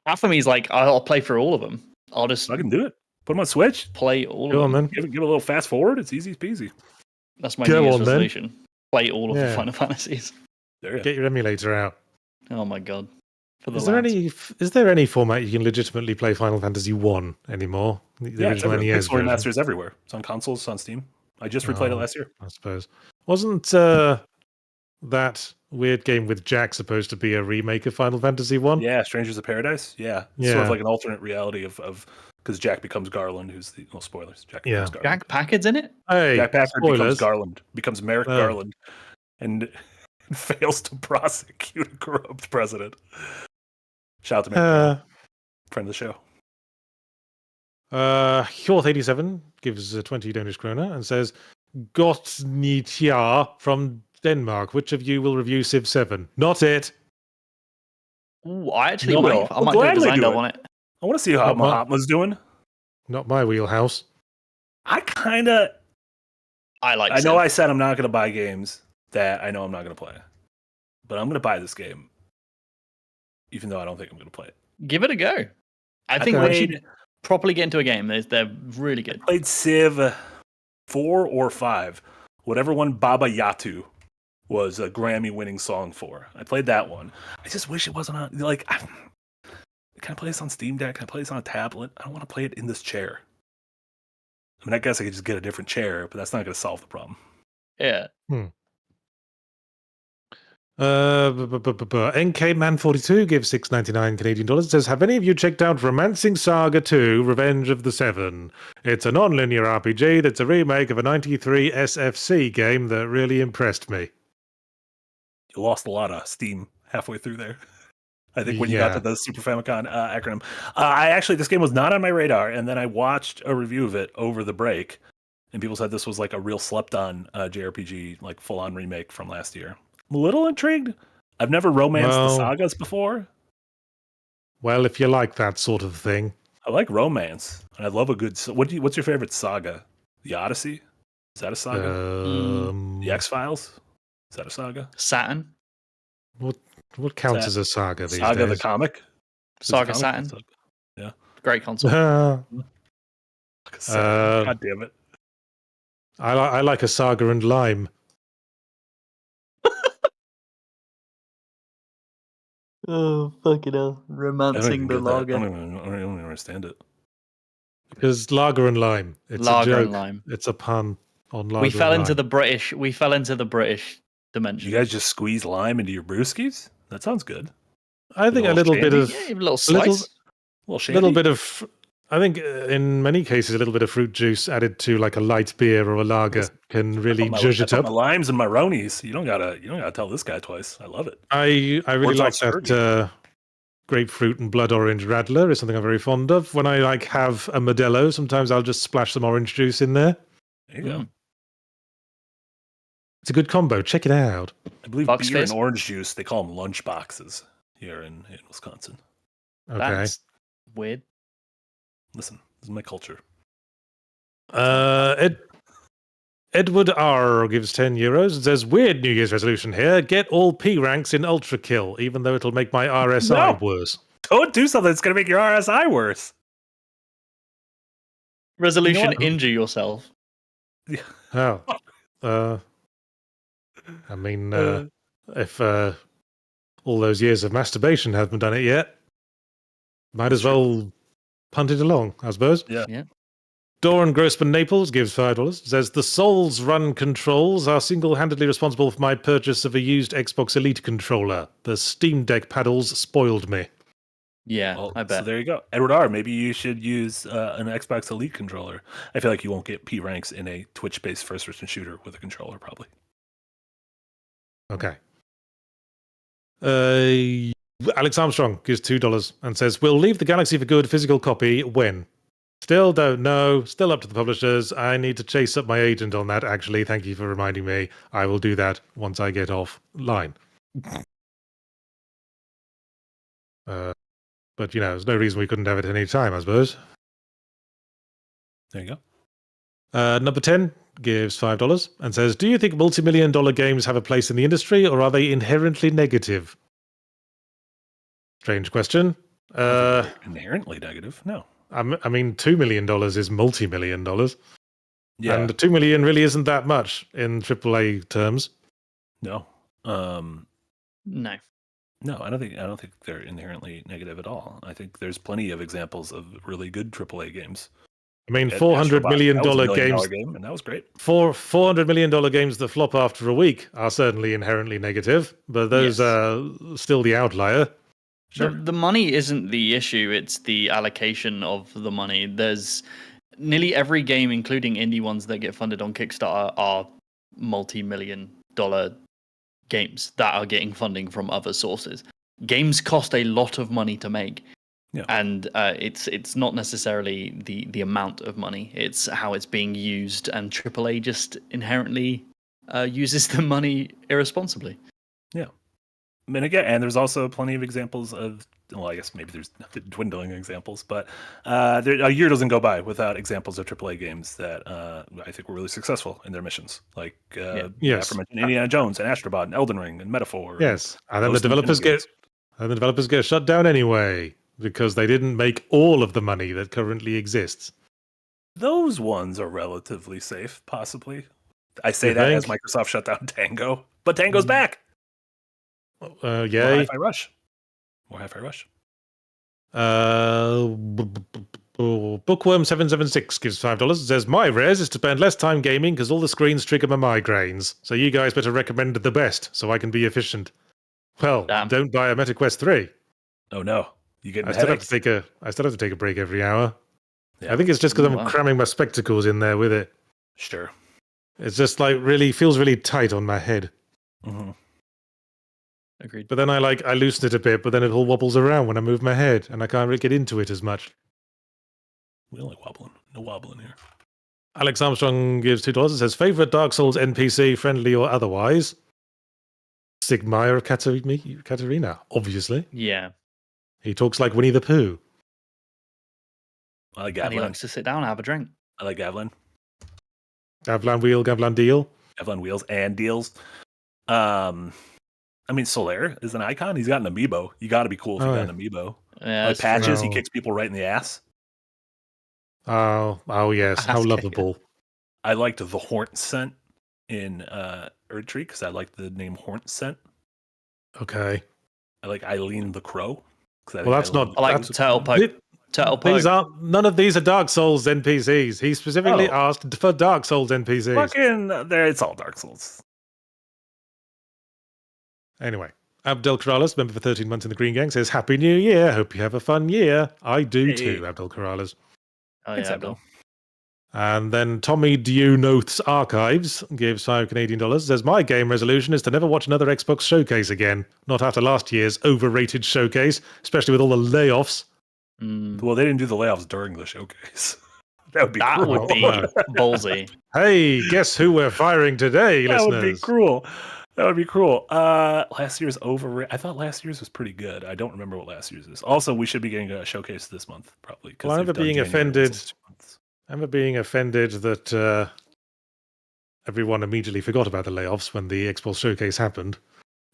Half of me is like, I'll play for all of them. I'll just. I can do it. Put them on Switch. Play all of them. Man. Give it a little fast forward. It's easy peasy. That's my New Year's resolution. Play all of the Final Fantasies. Get your emulator out. Oh my god. Is there any format you can legitimately play Final Fantasy 1 anymore? It's everywhere. Masters everywhere. It's on consoles, it's on Steam. I just replayed it last year. I suppose. Wasn't that weird game with Jack supposed to be a remake of Final Fantasy 1? Yeah, Strangers of Paradise. Yeah. Sort of like an alternate reality of because Jack becomes Garland, who's the spoilers. Jack becomes Garland. Jack Packard's in it? Hey, Jack Packard becomes Garland, becomes Merrick Garland, and fails to prosecute a corrupt president. Shout out to Merrick, friend of the show. Hjorth87 gives 20 Danish kroner and says, Gotnitja from Denmark. Which of you will review Civ 7? Not it. Ooh, I actually will. I might do a design on it. I want to see how Mahatma's doing. Not my wheelhouse. I like Civ. know I said I'm not going to buy games that I know I'm not going to play. But I'm going to buy this game. Even though I don't think I'm going to play it. Give it a go. I think we should properly get into a game. They're really good. I played Civ 4 or 5. Whatever one Baba Yatu was a Grammy-winning song for. I played that one. I just wish it wasn't on... Can I play this on Steam Deck? Can I play this on a tablet? I don't want to play it in this chair. I mean, I guess I could just get a different chair, but that's not going to solve the problem. Yeah. NKman42 gives $6.99 Canadian dollars. Says, have any of you checked out Romancing Saga 2 Revenge of the Seven? It's a non-linear RPG that's a remake of a 93 SFC game that really impressed me. You lost a lot of steam halfway through there. I think when you got to the Super Famicom acronym. This game was not on my radar, and then I watched a review of it over the break, and people said this was like a real slept-on JRPG, like full-on remake from last year. I'm a little intrigued. I've never romanced the sagas before. Well, if you like that sort of thing. I like romance, and I love a good... What's your favorite saga? The Odyssey? Is that a saga? The X-Files? Is that a saga? Saturn? What counts as a saga these Saga days? the comic? Saga Saturn? Saga. Yeah. Great console. God damn it. I like a saga and lime. Oh, fucking hell. Romancing the lager. I don't even understand it. Because lager and lime. It's Lager a joke. and lime. It's a pun on lager We fell and into lime. we fell into the British dimension. You guys just squeeze lime into your brewskis? That sounds good. I think a little bit of a little slice. little bit of. I think in many cases a little bit of fruit juice added to like a light beer or a lager can really zhuzh it up. My limes and my ronies. You don't gotta tell this guy twice. I love it. I really like that grapefruit and blood orange Radler is something I'm very fond of. When I like have a Modelo, sometimes I'll just splash some orange juice in there. There you go. It's a good combo. Check it out. I believe beer and orange juice, they call them lunch boxes here in Wisconsin. Okay. That's weird. Listen, this is my culture. Edward R gives €10 and says, weird New Year's resolution here. Get all P ranks in Ultra Kill, even though it'll make my RSI worse. Don't do something that's going to make your RSI worse. Resolution, injure yourself. Oh. I mean, if all those years of masturbation haven't done it yet, might as well punt it along, I suppose. Yeah. Doran Grossman Naples gives $5. Says, the Souls Run controls are single-handedly responsible for my purchase of a used Xbox Elite controller. The Steam Deck paddles spoiled me. Yeah, well, I bet. So there you go. Edward R., maybe you should use an Xbox Elite controller. I feel like you won't get P ranks in a Twitch-based first-person shooter with a controller, probably. Okay. Alex Armstrong gives $2 and says, we'll leave the Galaxy for Good physical copy when? Still don't know. Still up to the publishers. I need to chase up my agent on that, actually. Thank you for reminding me. I will do that once I get offline. But, there's no reason we couldn't have it at any time, I suppose. There you go. Number 10 gives $5 and says, do you think multi-million-dollar games have a place in the industry, or are they inherently negative? Strange question. Inherently negative? No. I mean, $2 million is multi-million-dollars. Yeah. And $2 million really isn't that much in AAA terms. No. No. No, I don't think they're inherently negative at all. I think there's plenty of examples of really good AAA games. I mean, $400 million games, game, and that was great. $400 million games that flop after a week are certainly inherently negative, but those are still the outlier. Sure. The money isn't the issue, it's the allocation of the money. There's nearly every game, including indie ones that get funded on Kickstarter, are multi-million-dollar games that are getting funding from other sources. Games cost a lot of money to make. Yeah. And it's not necessarily the amount of money, it's how it's being used, and AAA just inherently uses the money irresponsibly. Yeah. I mean, again, and there's also plenty of examples of, well, I guess maybe there's dwindling examples, but a year doesn't go by without examples of AAA games that I think were really successful in their missions, like aforementioned Indiana Jones and Astrobot and Elden Ring and Metaphor. Yes, and then the developers get shut down anyway because they didn't make all of the money that currently exists. Those ones are relatively safe, possibly. I say that as Microsoft shut down Tango, but Tango's back. Yay. More Hi-Fi Rush. Bookworm776 gives $5. It says, my res is to spend less time gaming because all the screens trigger my migraines. So you guys better recommend the best so I can be efficient. Well, don't buy a MetaQuest 3. Oh no. You get I still have to take a break every hour. Yeah. I think it's just because I'm cramming my spectacles in there with it. Sure. It's just like feels really tight on my head. Mm-hmm. Agreed. But then I loosen it a bit, but then it all wobbles around when I move my head, and I can't really get into it as much. We don't like wobbling. No wobbling here. Alex Armstrong gives $2. It says, favorite Dark Souls NPC, friendly or otherwise? Sigmire Katarina, obviously. Yeah. He talks like Winnie the Pooh. I like Gavlin. And he likes to sit down and have a drink. I like Gavlin. Gavlan Wheel, Gavlan Deal. Gavlan Wheels and Deals. I mean, Solaire is an icon. He's got an amiibo. You got to be cool if you got an amiibo. Yeah, like Patches, true. he kicks people right in the ass. Oh yes, how lovable. I liked the Horn scent in Erdtree because I liked the name Horn scent. Okay. I like Eileen the Crow. Well, that's not. I like Turtle These aren't. None of these are Dark Souls NPCs. He specifically asked for Dark Souls NPCs. Fucking there, it's all Dark Souls. Anyway, Abdel Corrales, member for 13 months in the Green Gang, says, Happy New Year. Hope you have a fun year. I do too, Abdel Corrales. Oh, yeah, Abdel. And then Tommy Dunoth's Archives gives $5 says, My game resolution is to never watch another Xbox showcase again. Not after last year's overrated showcase, especially with all the layoffs. Well, they didn't do the layoffs during the showcase. That would be ballsy. Hey, guess who we're firing today, that listeners? Would be cruel. That would be cruel. Last year's overrated. I thought last year's was pretty good. I don't remember what last year's is. Also, we should be getting a showcase this month, probably. Well, I remember being offended. I remember being offended that everyone immediately forgot about the layoffs when the Xbox showcase happened.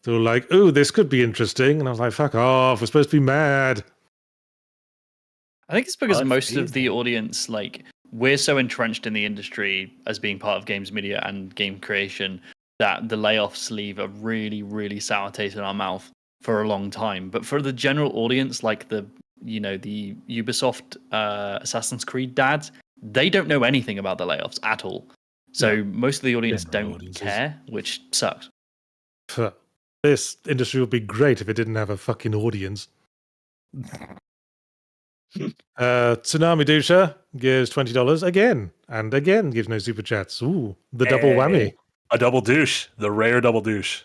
They were like, "Ooh, this could be interesting," and I was like, "Fuck off! We're supposed to be mad." I think it's because most of the audience, like, we're so entrenched in the industry as being part of games media and game creation that the layoffs leave a really, really sour taste in our mouth for a long time. But for the general audience, like the Ubisoft Assassin's Creed dads, they don't know anything about the layoffs at all. So most of the audience don't care, which sucks. This industry would be great if it didn't have a fucking audience. Tsunami Dusha gives $20 again, and again gives no super chats. Ooh, the double whammy. A double douche, the rare double douche.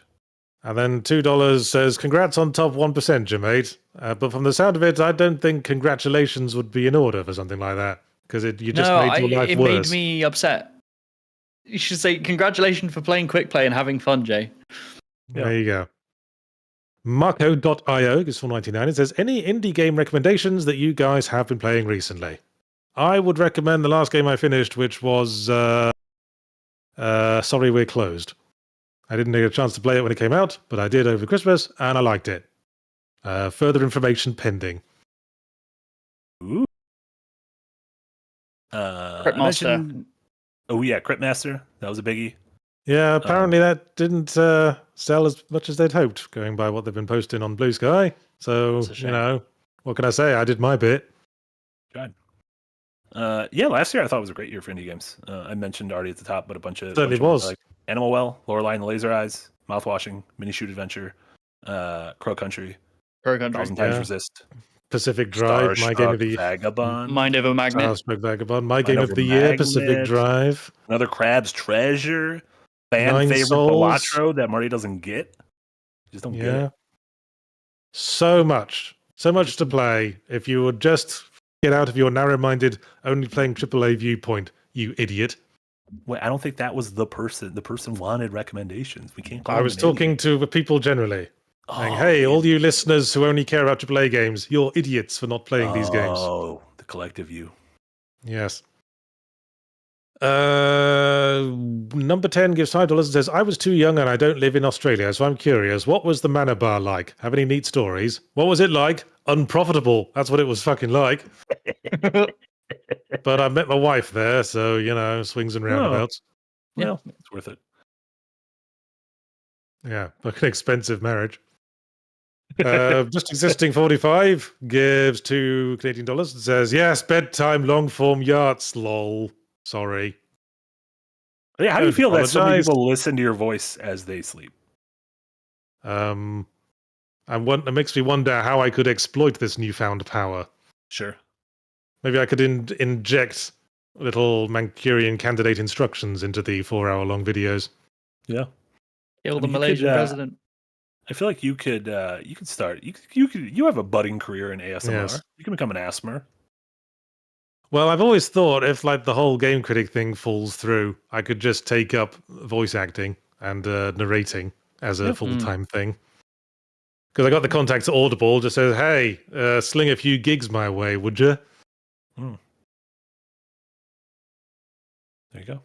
And then $2 says, Congrats on top 1%, Jermaine. But from the sound of it, I don't think congratulations would be in order for something like that. Because you just made your life worse. It made me upset. You should say, congratulations for playing Quick Play and having fun, Jay. Yeah. There you go. Marco.io gives $4.99. It says, Any indie game recommendations that you guys have been playing recently? I would recommend the last game I finished, which was Sorry We're Closed. I didn't get a chance to play it when it came out, but I did over Christmas, and I liked it. Further information pending. Ooh. Cryptmaster. Oh yeah, Cryptmaster. That was a biggie. Yeah, apparently that didn't sell as much as they'd hoped, going by what they've been posting on Blue Sky. So, what can I say? I did my bit. God. Yeah, last year I thought was a great year for indie games. I mentioned already at the top, but a bunch of certainly was. Like Animal Well, Lorelei and the Laser Eyes, Mouthwashing, Mini Shoot Adventure, Crow Country, Thousand Times Resist, Pacific Drive, my game of the Vagabond, Mind Over Magnet, Starstruck Vagabond, my game of the year, Pacific Drive, another Crab's Treasure, fan Nine favorite Souls. Balatro that Marty doesn't get. Just don't get it. So much to play. If you would just get out of your narrow-minded, only playing AAA viewpoint, you idiot. Wait, I don't think that was the person. The person wanted recommendations. We can't. I was talking to people generally. Saying, hey, all you listeners who only care about AAA games, you're idiots for not playing these games. Oh, the collective you. Yes. Number 10 gives $5 and says, I was too young and I don't live in Australia, so I'm curious. What was the Manor Bar like? Have any neat stories? What was it like? Unprofitable. That's what it was fucking like. But I met my wife there, so, swings and roundabouts. Yeah, it's worth it. Yeah, fucking expensive marriage. Just Existing 45 gives $2 Canadian and says, yes, bedtime long form yachts, lol. Sorry. Yeah, how do you feel that so many people listen to your voice as they sleep? It makes me wonder how I could exploit this newfound power. Sure. Maybe I could inject little Manchurian candidate instructions into the 4-hour-long videos. Yeah. Kill the Malaysian president. I feel like you could start. You have a budding career in ASMR. Yes. You can become an ASMR. Well, I've always thought if the whole game critic thing falls through, I could just take up voice acting and narrating as a full-time thing. Because I got the contacts at Audible, just says, hey, sling a few gigs my way, would you? There you go.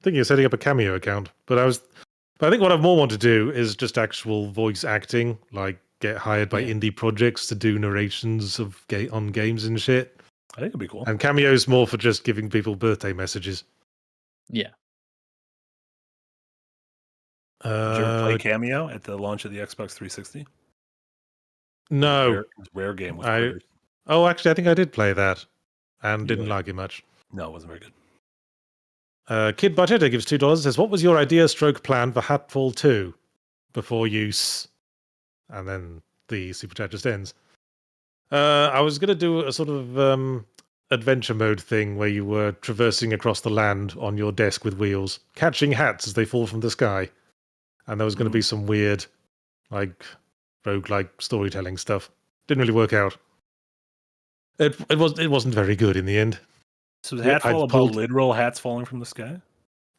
thinking of setting up a Cameo account, but I think what I more want to do is just actual voice acting, like get hired by indie projects to do narrations of on games and shit. I think it'd be cool. And Cameo's more for just giving people birthday messages. Yeah. Did you ever play Cameo at the launch of the Xbox 360? No. Rare game with critters. Oh, actually, I think I did play that and didn't like it much. No, it wasn't very good. Kid Budgeter gives $2, says, what was your idea stroke plan for Hatfall 2 before use? And then the super chat just ends. I was going to do a sort of adventure mode thing where you were traversing across the land on your desk with wheels, catching hats as they fall from the sky. And there was going to be some weird, like, roguelike storytelling stuff. Didn't really work out. It wasn't very good in the end. So was Hatfall about literal hats falling from the sky?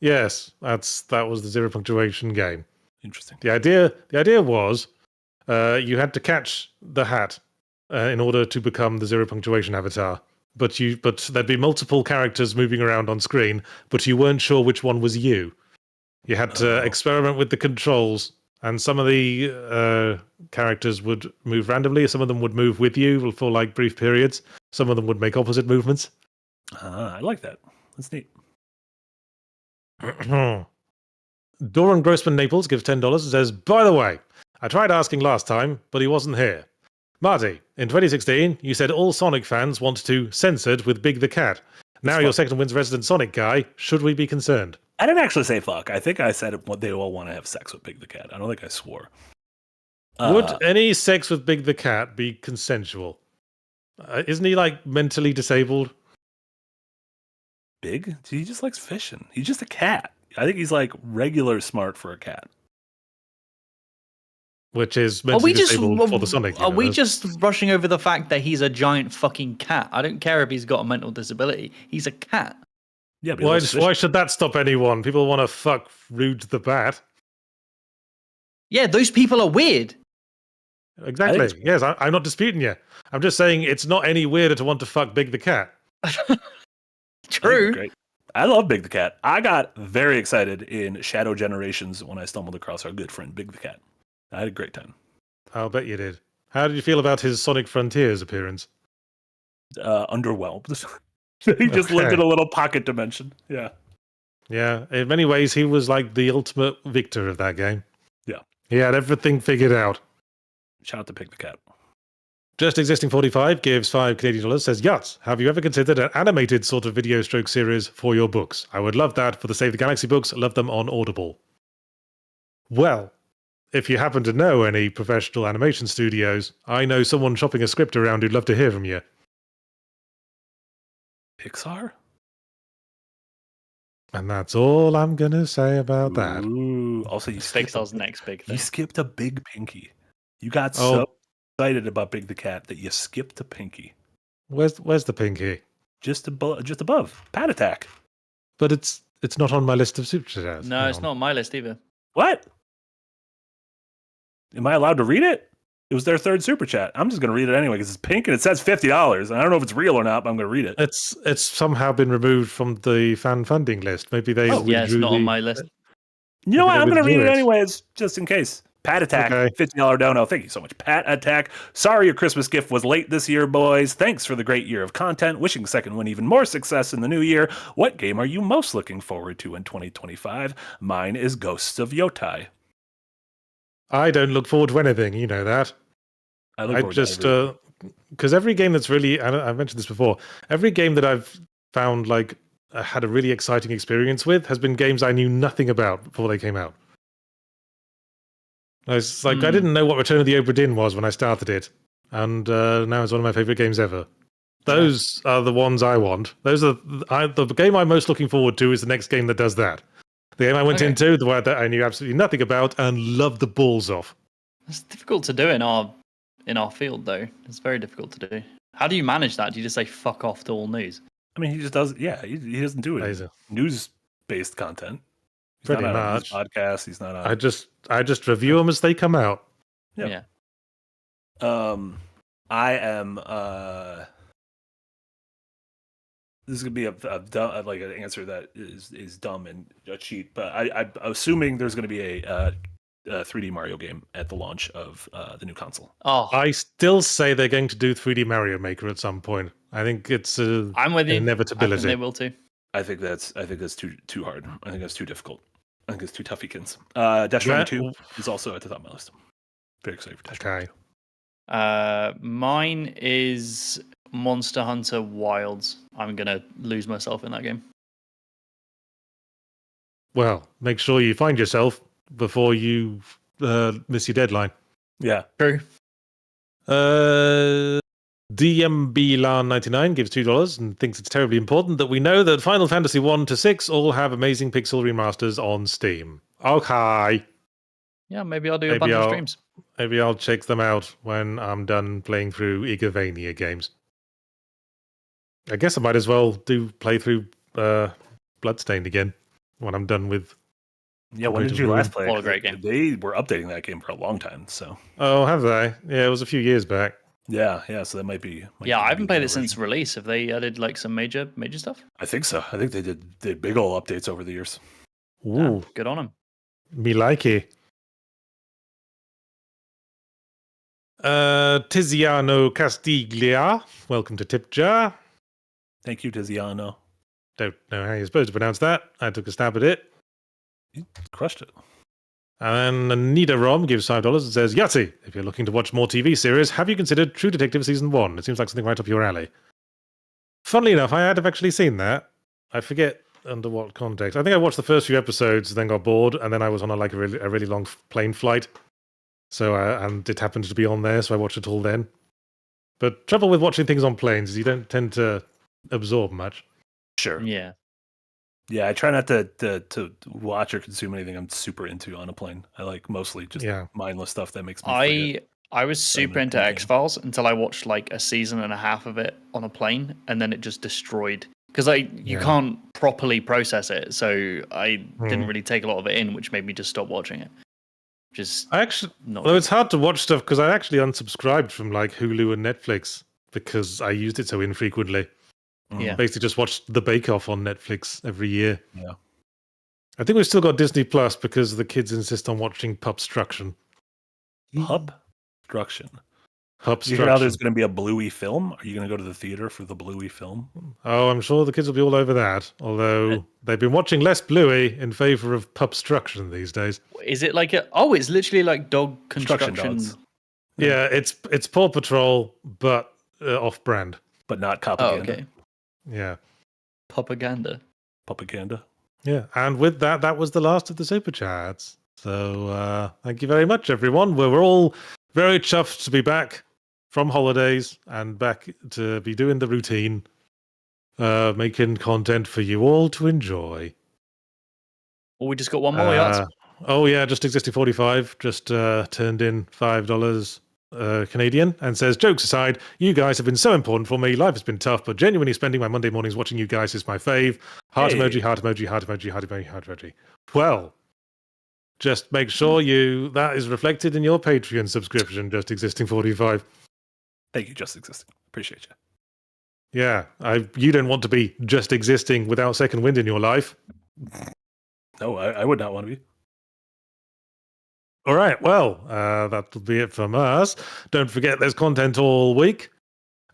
Yes, that was the zero punctuation game. Interesting. The idea was you had to catch the hat in order to become the zero punctuation avatar. But there'd be multiple characters moving around on screen, but you weren't sure which one was you. You had to experiment with the controls, and some of the characters would move randomly. Some of them would move with you for like brief periods. Some of them would make opposite movements. I like that. That's neat. Doran Grossman Naples gives $10 and says, by the way, I tried asking last time, but he wasn't here. Marty, in 2016, you said all Sonic fans want to censored with Big the Cat. Now you're Second Wind's resident Sonic guy. Should we be concerned? I didn't actually say fuck. I think I said they all want to have sex with Big the Cat. I don't think I swore. Would any sex with Big the Cat be consensual? Isn't he like mentally disabled? Big? He just likes fishing. He's just a cat. I think he's like regular smart for a cat. Which is mentally disabled for the Sonic universe. Are we just rushing over the fact that he's a giant fucking cat? I don't care if he's got a mental disability. He's a cat. Yeah, but why should that stop anyone? People want to fuck Rude the Bat. Yeah, those people are weird. Exactly. Yes, I'm not disputing you. I'm just saying it's not any weirder to want to fuck Big the Cat. True. Great. I love Big the Cat. I got very excited in Shadow Generations when I stumbled across our good friend Big the Cat. I had a great time. I'll bet you did. How did you feel about his Sonic Frontiers appearance? Underwhelmed. He just lived in a little pocket dimension. Yeah. Yeah. In many ways, he was like the ultimate victor of that game. Yeah. He had everything figured out. Shout out to Big the Cat. Just Existing 45 gives $5 Canadian, says, Yahtzee, have you ever considered an animated sort of video stroke series for your books? I would love that for the Save the Galaxy books. Love them on Audible. Well, if you happen to know any professional animation studios, I know someone shopping a script around who'd love to hear from you. Pixar? And that's all I'm going to say about that. Ooh. Also, you Pixar's next big thing. You skipped a big Pinky. You got so excited about Big the Cat that you skipped a Pinky. Where's the Pinky? Just above. Pat Attack. But it's not on my list of super chats. No, it's not on my list either. What? Am I allowed to read it? It was their third super chat. I'm just going to read it anyway because it's pink and it says $50. And I don't know if it's real or not, but I'm going to read it. It's somehow been removed from the fan funding list. Maybe they. Yeah, it's not on my list. You know what? I'm going to read it anyways, just in case. Pat Attack, $50 dono. Thank you so much, Pat Attack. Sorry your Christmas gift was late this year, boys. Thanks for the great year of content. Wishing Second Wind even more success in the new year. What game are you most looking forward to in 2025? Mine is Ghosts of Yotai. I don't look forward to anything. You know that. I just because every game that's really, I've mentioned this before, every game that I've found like had a really exciting experience with has been games I knew nothing about before they came out. It's like I didn't know what Return of the Obra Dinn was when I started it, and now it's one of my favorite games ever. Those are the ones I want. Those are the game I'm most looking forward to is the next game that does that. The game I went into, the one that I knew absolutely nothing about and loved the balls off. It's difficult to do in our field, though. It's very difficult to do. How do you manage that? Do you just say fuck off to all news? I mean, he just does. Yeah, he doesn't do it. News-based content. He's pretty not much. On podcast. He's not on. I just review them as they come out. Yeah. I am. this is gonna be like an answer that is dumb and a cheat, but I'm assuming there's gonna be a 3D Mario game at the launch of the new console. Oh, I still say they're going to do 3D Mario Maker at some point. I think it's I'm with you. inevitability. I think they will too. I think that's too hard. I think that's too difficult. I think it's too toughykins. Death Stranding 2 is also at the top of my list. Very excited for Death Stranding. Okay. Mine is Monster Hunter Wilds. I'm gonna lose myself in that game. Well, make sure you find yourself before you miss your deadline. Yeah. True. DMBLAN99 gives $2 and thinks it's terribly important that we know that Final Fantasy 1 to 6 all have amazing pixel remasters on Steam. Okay. Yeah, maybe I'll do a bunch of streams. Maybe I'll check them out when I'm done playing through Igavania games. I guess I might as well play through Bloodstained again when I'm done with. Yeah, when did you last play? What a great game. They were updating that game for a long time. So. Oh, have they? Yeah, it was a few years back. Yeah. So that might be. Yeah, I haven't played it since release. Have they added like some major stuff? I think so. I think they did big old updates over the years. Ooh, yeah, good on them. Me like it. Tiziano Castiglia, welcome to Tip Jar. Thank you, Tiziano. Don't know how you're supposed to pronounce that. I took a stab at it. You crushed it. And then Anita Rom gives $5 and says, Yahtzee, if you're looking to watch more TV series, have you considered True Detective Season 1? It seems like something right up your alley. Funnily enough, I had have actually seen that. I forget under what context. I think I watched the first few episodes, then got bored, and then I was on a really long plane flight. So, and it happened to be on there, so I watched it all then. But trouble with watching things on planes is you don't tend to absorb much. Sure. Yeah. Yeah, I try not to watch or consume anything I'm super into on a plane. I like mostly just mindless stuff that makes me forget. I was super into X-Files until I watched like a season and a half of it on a plane, and then it just destroyed. Because you can't properly process it, so I didn't really take a lot of it in, which made me just stop watching it. It's hard to watch stuff because I actually unsubscribed from like Hulu and Netflix because I used it so infrequently. Yeah, basically just watched The Bake Off on Netflix every year. Yeah, I think we've still got Disney Plus because the kids insist on watching Pupstruction. Pupstruction. You know there's going to be a Bluey film? Are you going to go to the theater for the Bluey film? Oh, I'm sure the kids will be all over that. Although they've been watching less Bluey in favor of Pupstruction these days. Is it like it's literally like dog construction dogs. Yeah, it's Paw Patrol, but off-brand. But not propaganda. Oh, okay. Yeah. Propaganda. Yeah, and with that was the last of the Super Chats. So thank you very much, everyone. We're all very chuffed to be back from holidays and back to be doing the routine, making content for you all to enjoy. Well, we just got one more, Yachts. Oh, yeah, just existing 45, just turned in $5 Canadian and says, jokes aside, you guys have been so important for me. Life has been tough, but genuinely spending my Monday mornings watching you guys is my fave. Heart emoji, heart emoji, heart emoji, heart emoji, heart emoji. Well, just make sure that is reflected in your Patreon subscription, Just Existing 45. Thank you, Just Existing. Appreciate you. Yeah, you don't want to be just existing without second wind in your life. No, I would not want to be. All right, well, that'll be it from us. Don't forget, there's content all week.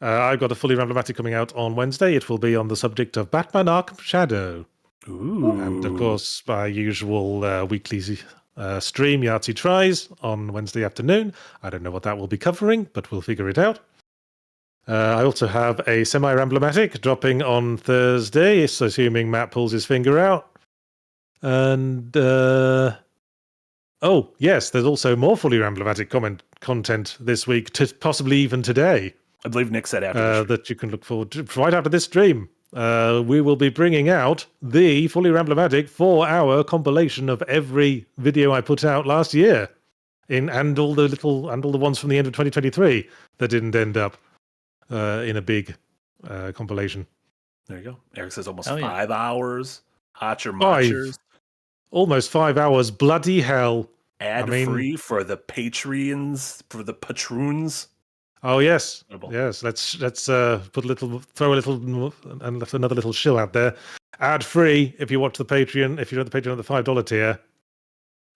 I've got a fully Ramblematic coming out on Wednesday. It will be on the subject of Batman Arkham Shadow. Ooh. And, of course, my usual weekly stream, Yahtzee Tries, on Wednesday afternoon. I don't know what that will be covering, but we'll figure it out. I also have a semi-Ramblematic dropping on Thursday, assuming Matt pulls his finger out. And... oh, yes, there's also more fully Ramblematic content this week, possibly even today. I believe Nick said after that you can look forward to right after this stream. We will be bringing out the fully Ramblematic 4-hour compilation of every video I put out last year, and all the ones from the end of 2023 that didn't end up in a big compilation. There you go. Eric says almost 5 hours. Hotcher Motchers. Almost 5 hours. Bloody hell. Ad-free for the Patreons, for the patroons. Oh yes, Incredible. yes. Let's throw another little shill out there. Ad free if you watch the Patreon. If you're on the Patreon at the $5 tier,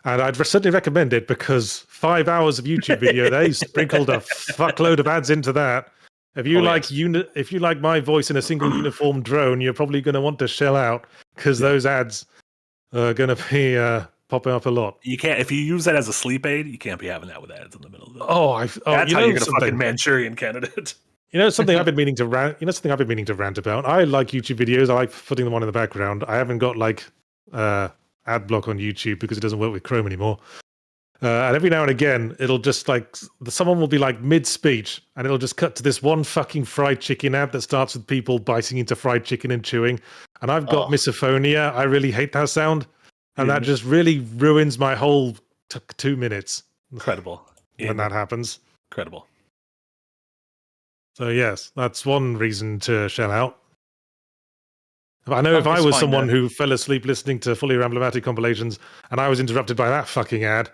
and I'd certainly recommend it because 5 hours of YouTube video, they sprinkled a fuckload of ads into that. If you if you like my voice in a single uniform drone, you're probably going to want to shell out because those ads are going to be popping up a lot. You can't if you use that as a sleep aid. You can't be having that with ads in the middle of it. That's how you're gonna fucking Manchurian candidate. You know something I've been meaning to rant. You know something I've been meaning to rant about. I like YouTube videos. I like putting them on in the background. I haven't got like ad block on YouTube because it doesn't work with Chrome anymore. And every now and again, it'll just like someone will be like mid-speech, and it'll just cut to this one fucking fried chicken ad that starts with people biting into fried chicken and chewing. And I've got misophonia. I really hate that sound, and that just really ruins my whole 2 minutes. Incredible when that happens. Incredible. So yes, that's one reason to shell out. I know if I was someone who fell asleep listening to Fully Ramblomatic compilations and I was interrupted by that fucking ad,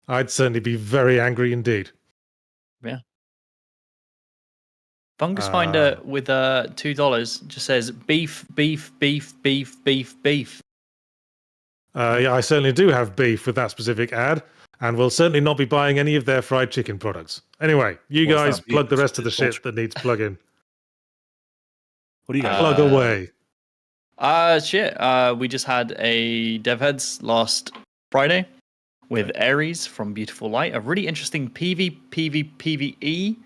I'd certainly be very angry indeed. Yeah. Fungus Finder with $2 just says beef, beef, beef, beef, beef, beef. Yeah, I certainly do have beef with that specific ad, and will certainly not be buying any of their fried chicken products. Anyway, you guys plug the rest of the shit that needs plugging. What do you guys plug away? We just had a DevHeads last Friday with Ares from Beautiful Light, a really interesting PvE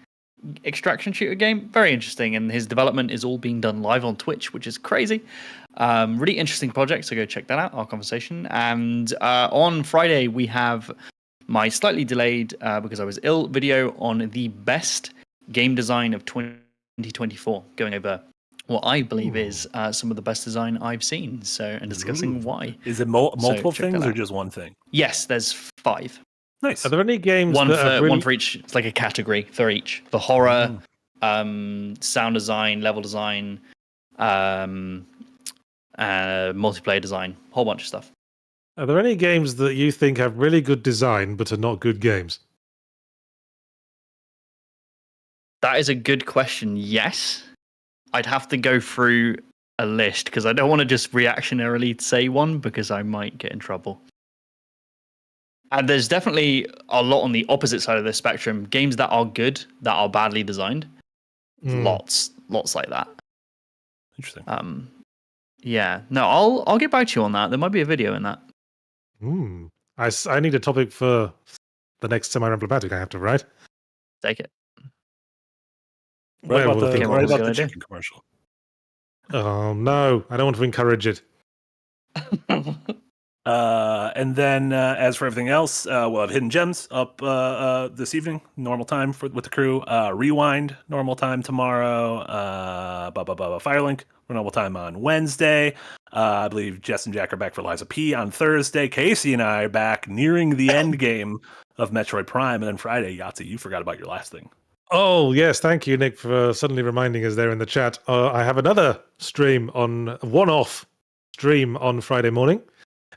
extraction shooter game. Very interesting, and his development is all being done live on Twitch, which is crazy. Really interesting project, so go check that out, our conversation. And on Friday, we have my slightly delayed, because I was ill, video on the best game design of 2024, going over what I believe is some of the best design I've seen, and discussing why. Is it multiple things or just one thing? Yes, there's 5. Nice. Are there any games one for each? It's like a category for each. The horror, sound design, level design, multiplayer design, whole bunch of stuff. Are there any games that you think have really good design but are not good games? That is a good question. Yes. I'd have to go through a list because I don't want to just reactionarily say one because I might get in trouble. And there's definitely a lot on the opposite side of the spectrum. Games that are good, that are badly designed. Lots like that. Interesting. Yeah. No, I'll get back to you on that. There might be a video in that. I need a topic for the next semi-emblematic I have to write. Take it. What about the chicken commercial? Oh no, I don't want to encourage it. And then as for everything else, we'll have Hidden Gems up this evening, normal time with the crew. Rewind, normal time tomorrow. Firelink, normal time on Wednesday. I believe Jess and Jack are back for Liza P on Thursday. Casey and I are back nearing the end game of Metroid Prime. And then Friday, Yahtzee, you forgot about your last thing. Oh, yes. Thank you, Nick, for suddenly reminding us there in the chat. I have another one-off stream on Friday morning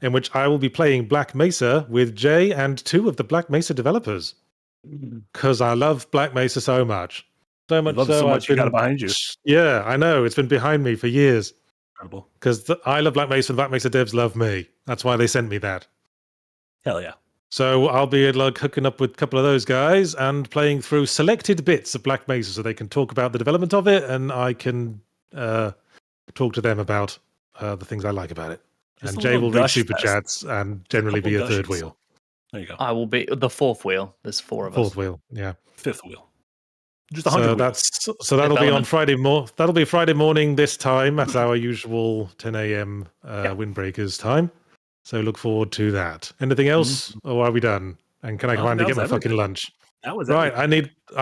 in which I will be playing Black Mesa with Jay and 2 of the Black Mesa developers. Because I love Black Mesa so much. So much you got it behind you. Yeah, I know. It's been behind me for years. Incredible. Because I love Black Mesa and Black Mesa devs love me. That's why they sent me that. Hell yeah. So I'll be like hooking up with a couple of those guys and playing through selected bits of Black Mesa so they can talk about the development of it and I can talk to them about the things I like about it. And Jay will read super chats and generally be a third wheel. There you go. I will be the 4th wheel. There's 4 of us. 4th wheel, yeah. 5th wheel. Just 100 so that'll be on Friday that'll be Friday morning this time at our usual 10 a.m. Windbreakers time. So look forward to that. Anything else, or are we done? And can I come and get my fucking lunch? That was right. I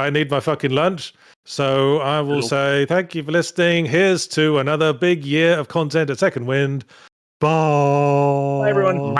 need my fucking lunch. So I will say thank you for listening. Here's to another big year of content at Second Wind. Bye. Bye, everyone.